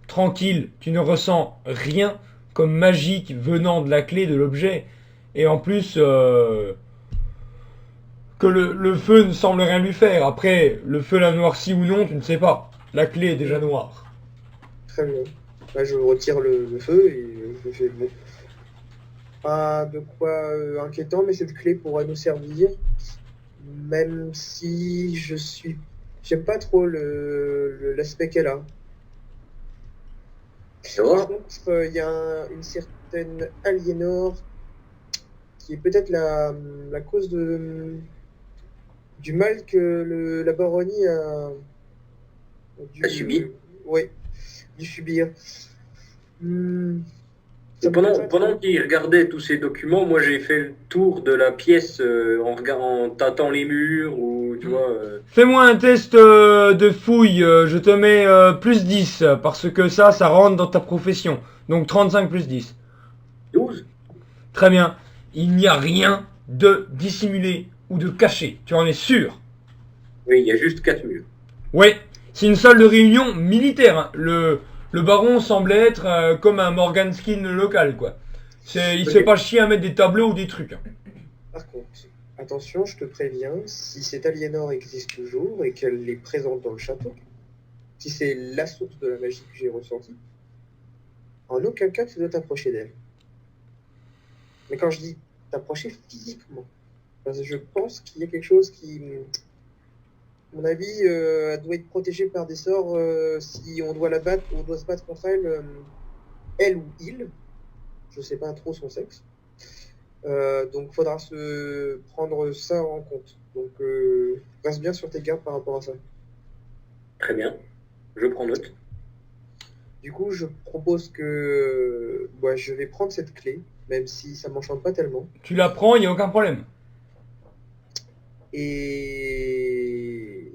tranquille, tu ne ressens rien comme magique venant de la clé, de l'objet, et en plus que le feu ne semble rien lui faire. Après, le feu l'a noirci ou non, tu ne sais pas. La clé est déjà noire. Très bien. Là, je retire le feu et je fais bon. Pas de quoi inquiétant, mais cette clé pourra nous servir. Même si j'aime pas trop l'aspect qu'elle a. Par contre, il y a une certaine Aliénor qui est peut-être la cause du mal que la baronnie a subi. Oui, dû subir. Pendant qu'il regardait tous ces documents, moi j'ai fait le tour de la pièce en tâtant les murs ou tu vois. Fais-moi un test de fouille, je te mets plus 10, parce que ça rentre dans ta profession. Donc 35 plus 10. 12. Très bien. Il n'y a rien de dissimulé ou de caché, tu en es sûr? Oui, il y a juste 4 murs. Ouais, c'est une salle de réunion militaire. Hein. Le baron semblait être comme un Morgan Skin local, quoi. Il se Ok. fait pas chier à mettre des tableaux ou des trucs. Hein. Par contre, attention, je te préviens, si cette Aliénor existe toujours et qu'elle est présente dans le château, si c'est la source de la magie que j'ai ressentie, en aucun cas tu dois t'approcher d'elle. Mais quand je dis t'approcher physiquement, parce que je pense qu'il y a quelque chose qui, à mon avis, elle doit être protégée par des sorts si on doit la battre, on doit se battre contre elle, elle ou il, je sais pas trop son sexe. Donc faudra se prendre ça en compte. Donc reste bien sur tes gardes par rapport à ça. Très bien. Je prends note. Du coup, je propose que je vais prendre cette clé, même si ça m'enchante pas tellement. Tu la prends, il n'y a aucun problème. Et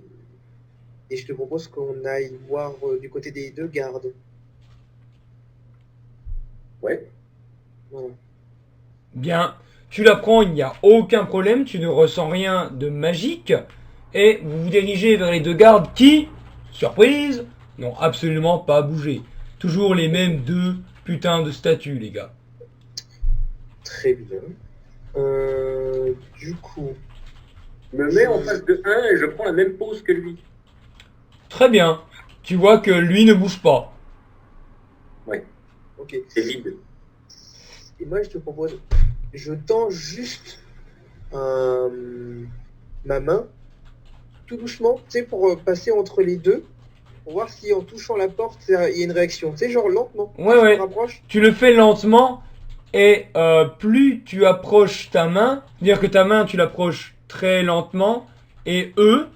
je te propose qu'on aille voir du côté des deux gardes. Ouais. Voilà. Bien, tu la prends, il n'y a aucun problème, tu ne ressens rien de magique. Et vous vous dirigez vers les deux gardes qui, surprise, n'ont absolument pas bougé. Toujours les mêmes deux putains de statues, les gars. Très bien. Du coup, Je me mets en face de un et je prends la même pose que lui. Très bien. Tu vois que lui ne bouge pas. Ouais, ok. c'est vide. Et moi, je te propose, je tends juste ma main, tout doucement, tu sais, pour passer entre les deux, pour voir si en touchant la porte, il y a une réaction. Tu sais, genre lentement. Ouais, Je ouais. me rapproche. Tu le fais lentement et plus tu approches ta main, c'est-à-dire que ta main tu l'approches très lentement et eux,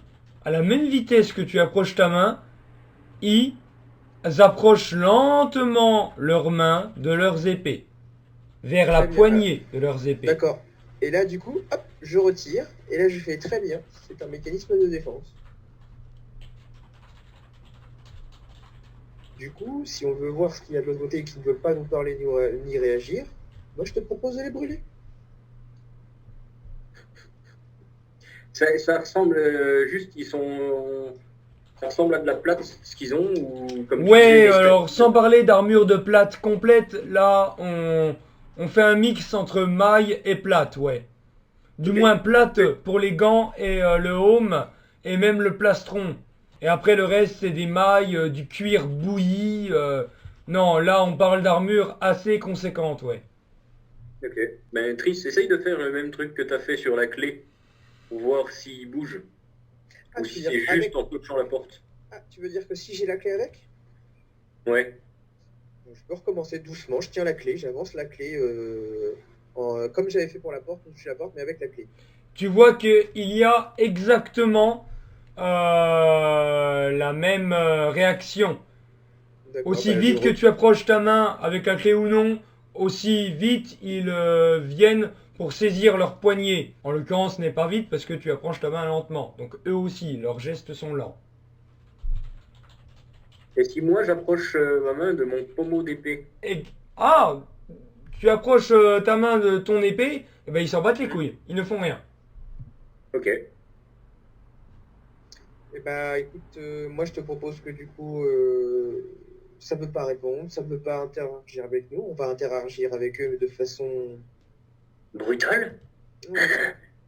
à la même vitesse que tu approches ta main, ils approchent lentement leurs mains de leurs épées vers la Très bien. poignée de leurs épées. D'accord. Et là, du coup, hop, je retire. Et là, je fais très bien. C'est un mécanisme de défense. Du coup, si on veut voir ce qu'il y a de l'autre côté et qu'ils ne veulent pas nous parler ni réagir, moi, je te propose de les brûler. Ça ressemble juste, ça ressemble à de la plate, ce qu'ils ont, ou comme tu Ouais, disais, des alors statues. sans parler d'armure de plate complète, là on fait un mix entre maille et plate, ouais. Du Ok. moins plate pour les gants et le home et même le plastron. Et après le reste c'est des mailles, du cuir bouilli. Non, là on parle d'armure assez conséquente, ouais. Ok. Ben, Tris, essaye de faire le même truc que tu as fait sur la clé, pour voir s'il bouge, Ah, ou tu si veux c'est dire juste avec... en touchant la porte. Ah, tu veux dire que si j'ai la clé avec? Ouais. Je peux recommencer doucement. Je tiens la clé, j'avance la clé comme j'avais fait pour la porte, je touche la porte, mais avec la clé. Tu vois qu'il y a exactement la même réaction. D'accord, Aussi bah, vite que tu approches ta main avec la clé ou non, aussi vite ils viennent pour saisir leur poignet. En l'occurrence, ce n'est pas vite parce que tu approches ta main lentement. Donc eux aussi, leurs gestes sont lents. Et si moi j'approche ma main de mon pommeau d'épée? Et ah, tu approches ta main de ton épée, et ben ils s'en battent les couilles. Ils ne font rien. Ok. Eh bah écoute, moi je te propose que du coup, ça ne veut pas répondre, ça ne veut pas interagir avec nous, on va interagir avec eux de façon... Brutal? Ouais,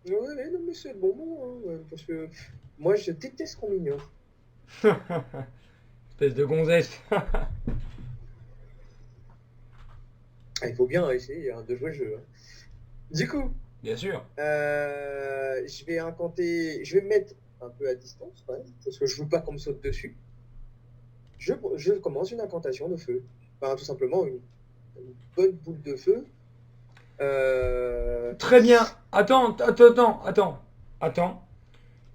ouais, non mais c'est le bon mot, hein, ouais, parce que moi je déteste qu'on m'ignore. Espèce de gonzesse. Ah, il faut bien essayer hein, de jouer le jeu. Hein. Du coup, Bien sûr. je vais incanter, je vais me mettre un peu à distance, ouais, parce que je veux pas qu'on me saute dessus. Je commence une incantation de feu. Enfin, tout simplement une bonne boule de feu. Très bien. Attends.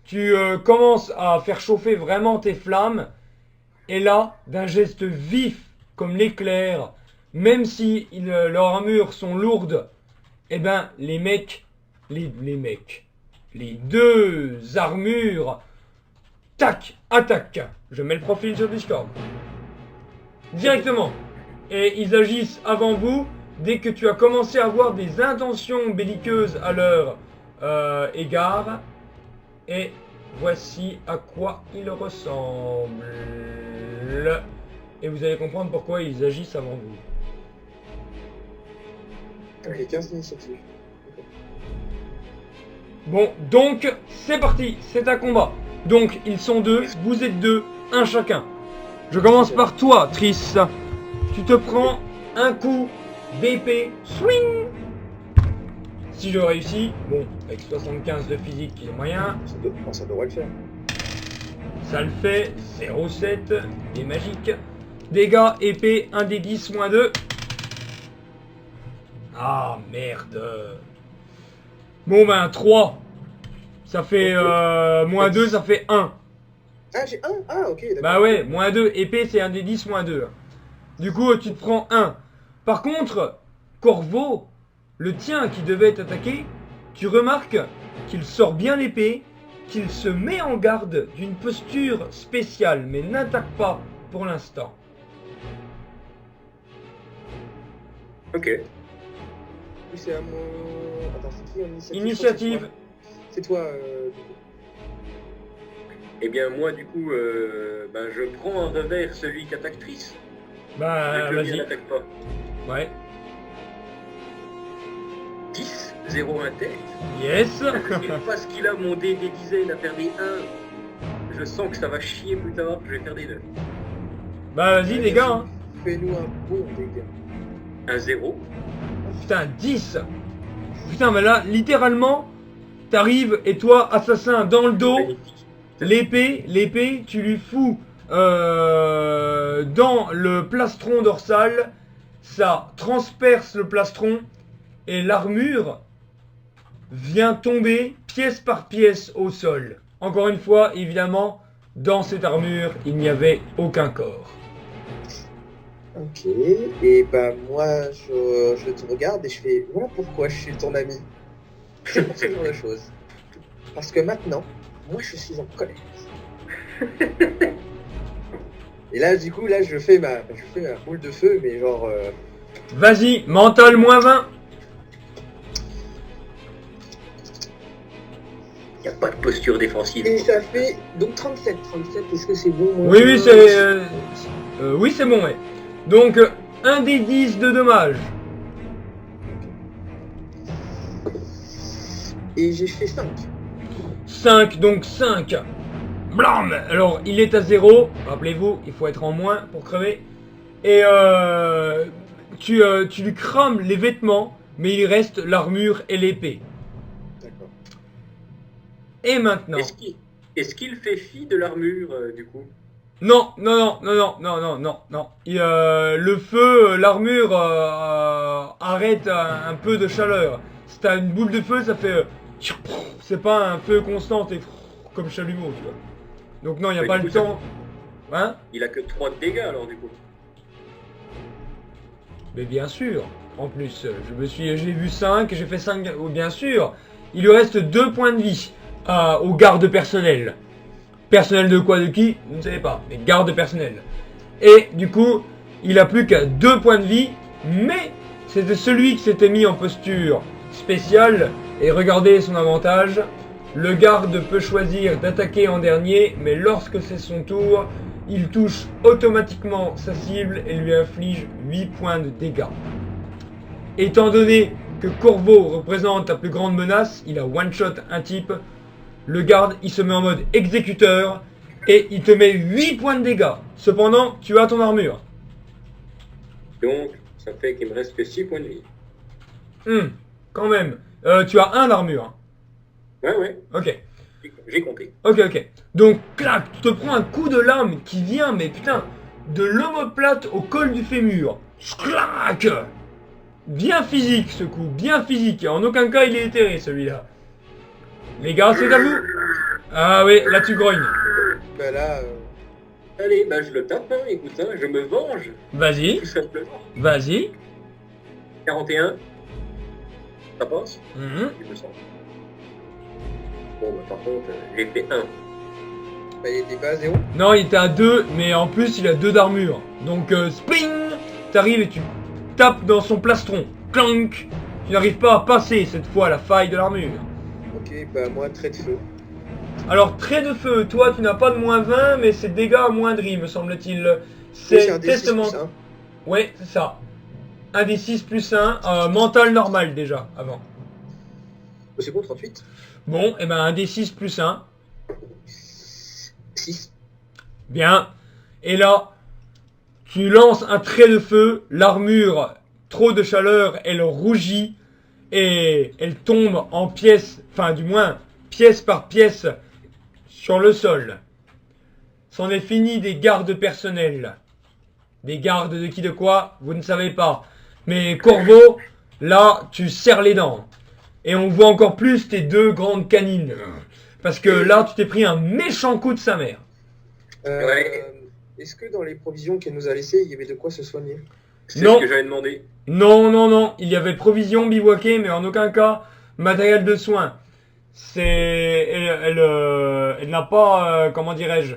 Tu commences à faire chauffer vraiment tes flammes. Et là, d'un geste vif comme l'éclair, même si leurs armures sont lourdes, eh ben les mecs, les deux armures, tac, attaque. Je mets le profil sur Discord. Directement. Et ils agissent avant vous dès que tu as commencé à avoir des intentions belliqueuses à leur égard. Et voici à quoi ils ressemblent. Et vous allez comprendre pourquoi ils agissent avant vous. Ok, 15 d'initiative. Bon, donc, c'est parti, c'est un combat. Donc, ils sont deux, vous êtes deux, un chacun. Je commence par toi, Triss. Tu te prends un coup d'épée, swing. Si je réussis, bon, avec 75 de physique, il est moyen. Ça devrait le faire. Ça le fait, 0,7, et magique. Dégâts, épée, 1 des 10, moins 2. Ah, merde. Bon ben, 3. Ça fait, moins 2, ça fait 1. Ah, j'ai 1. Ah, ok, d'accord. Bah ouais, moins 2, épée, c'est 1 des 10, moins 2. Du coup, tu te prends 1. Par contre, Corvo, le tien qui devait t'attaquer, tu remarques qu'il sort bien l'épée, qu'il se met en garde d'une posture spéciale, mais n'attaque pas pour l'instant. Ok. Oui, c'est à mon... Attends, c'est qui en initiative? Initiative. C'est toi, du coup. Eh bien, moi, du coup, ben, je prends un revers celui qui attaque Triss. Bah, Le mien vas-y. n'attaque pas. Ouais. 10, 0 un tête. Yes. Et parce qu'il a mon dé des dizaines à faire des 1, je sens que ça va chier plus tard, je vais faire des 2. Bah, vas-y, les gars. Hein. Fais-nous un bon dégât. Un 0. Putain, 10. Putain, mais là, littéralement, t'arrives et toi, assassin, dans le dos, Magnifique. l'épée, tu lui fous dans le plastron dorsal, ça transperce le plastron et l'armure vient tomber pièce par pièce au sol. Encore une fois, évidemment, dans cette armure, il n'y avait aucun corps. Ok, et bah moi je te regarde et je fais voilà pourquoi je suis ton ami. C'est pour ce genre de choses. Parce que maintenant, moi je suis en colère. Et là du coup là je fais ma boule de feu mais genre Vas-y, mental moins 20. Il n'y a pas de posture défensive. et ça fait donc 37, est-ce que c'est bon moi, Oui, oui, c'est bon, ouais. Donc, 1 des 10 de dommages. Et j'ai fait 5. 5, donc 5. Blam. Alors, il est à 0. Rappelez-vous, il faut être en moins pour crever. Et tu lui crames les vêtements, mais il reste l'armure et l'épée. D'accord. Et maintenant... Est-ce qu'il fait fi de l'armure, du coup? Non. Le feu, l'armure arrête un peu de chaleur. Si t'as une boule de feu, ça fait... c'est pas un feu constant, t'es comme chalumeau, tu vois. Donc non, il n'y a Mais pas du le coup, temps. Hein? Il a que 3 de dégâts, alors, du coup. Mais bien sûr. En plus, j'ai vu 5, j'ai fait 5... Oh, bien sûr. Il lui reste 2 points de vie au garde personnel. Personnel de quoi, de qui? Vous ne savez pas, mais garde personnel. Et du coup, il a plus qu'à 2 points de vie, mais c'était celui qui s'était mis en posture spéciale. Et regardez son avantage, le garde peut choisir d'attaquer en dernier, mais lorsque c'est son tour, il touche automatiquement sa cible et lui inflige 8 points de dégâts. Étant donné que Corvo représente la plus grande menace, il a one-shot un type. Le garde, il se met en mode exécuteur et il te met 8 points de dégâts. Cependant, tu as ton armure. Donc, ça fait qu'il me reste que 6 points de vie. Quand même. Tu as 1 d'armure. Ouais. Ok. J'ai compté. Ok. Donc, clac, tu te prends un coup de lame qui vient, mais putain, de l'omoplate au col du fémur. Clac. Bien physique ce coup, bien physique. En aucun cas il est éthéré celui-là. Les gars, c'est à vous. Ah oui, là tu grognes. Bah là Allez, bah je le tape, hein, écoute, hein, je me venge, Vas-y, tout simplement. vas-y. 41. Ça passe? Mhm. Il me semble. Bon, bah par contre, j'ai fait 1. bah il était pas à 0. Non, il était à 2, mais en plus il a 2 d'armure. Donc, spring, t'arrives et tu tapes dans son plastron. Clank. Tu n'arrives pas à passer cette fois la faille de l'armure. Ok, bah moi trait de feu. Alors, trait de feu, toi tu n'as pas de moins 20, mais c'est dégâts amoindris, me semble-t-il. Oui, un C'est D6 testament. plus 1. Ouais, c'est ça. un des 6 plus 1, mental normal déjà, avant. C'est bon, 38. Bon, et ben un des 6 plus 1. 6. Bien. Et là, tu lances un trait de feu, l'armure, trop de chaleur, elle rougit et elle tombe en pièces, enfin du moins pièce par pièce sur le sol. C'en est fini des gardes personnels. Des gardes de qui de quoi, vous ne savez pas. Mais Corvo, là, tu serres les dents. Et on voit encore plus tes 2 grandes canines. Parce que là, tu t'es pris un méchant coup de sa mère. Ouais. Est-ce que dans les provisions qu'elle nous a laissées, il y avait de quoi se soigner? C'est Non. ce que j'avais demandé. Non, non, non. Il y avait provisions bivouaquées, mais en aucun cas matériel de soins. Elle n'a pas, comment dirais-je,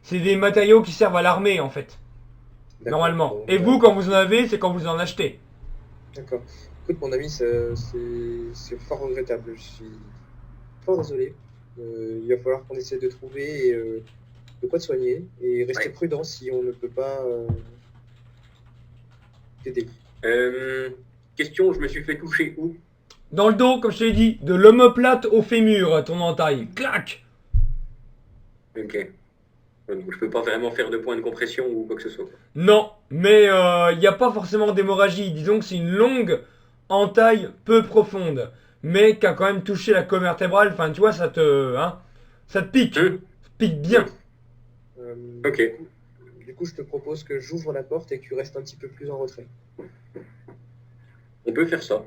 c'est des matériaux qui servent à l'armée en fait, D'accord. normalement. Bon, Et vous, quand vous en avez, c'est quand vous en achetez. D'accord. Écoute, mon ami, c'est fort regrettable. Je suis fort désolé. Il va falloir qu'on essaie de trouver de quoi te soigner et rester Ouais. prudent si on ne peut pas t'aider. Question, je me suis fait toucher où? Dans le dos, comme je te l'ai dit, de l'omoplate au fémur, ton entaille. Clac. Ok. Donc je peux pas vraiment faire de point de compression ou quoi que ce soit. Non, mais il n'y a pas forcément d'hémorragie. Disons que c'est une longue entaille peu profonde, mais qui a quand même touché la colonne vertébrale. Enfin, tu vois, ça te pique. Ça te pique bien. Ok. Du coup, je te propose que j'ouvre la porte et que tu restes un petit peu plus en retrait. On peut faire ça.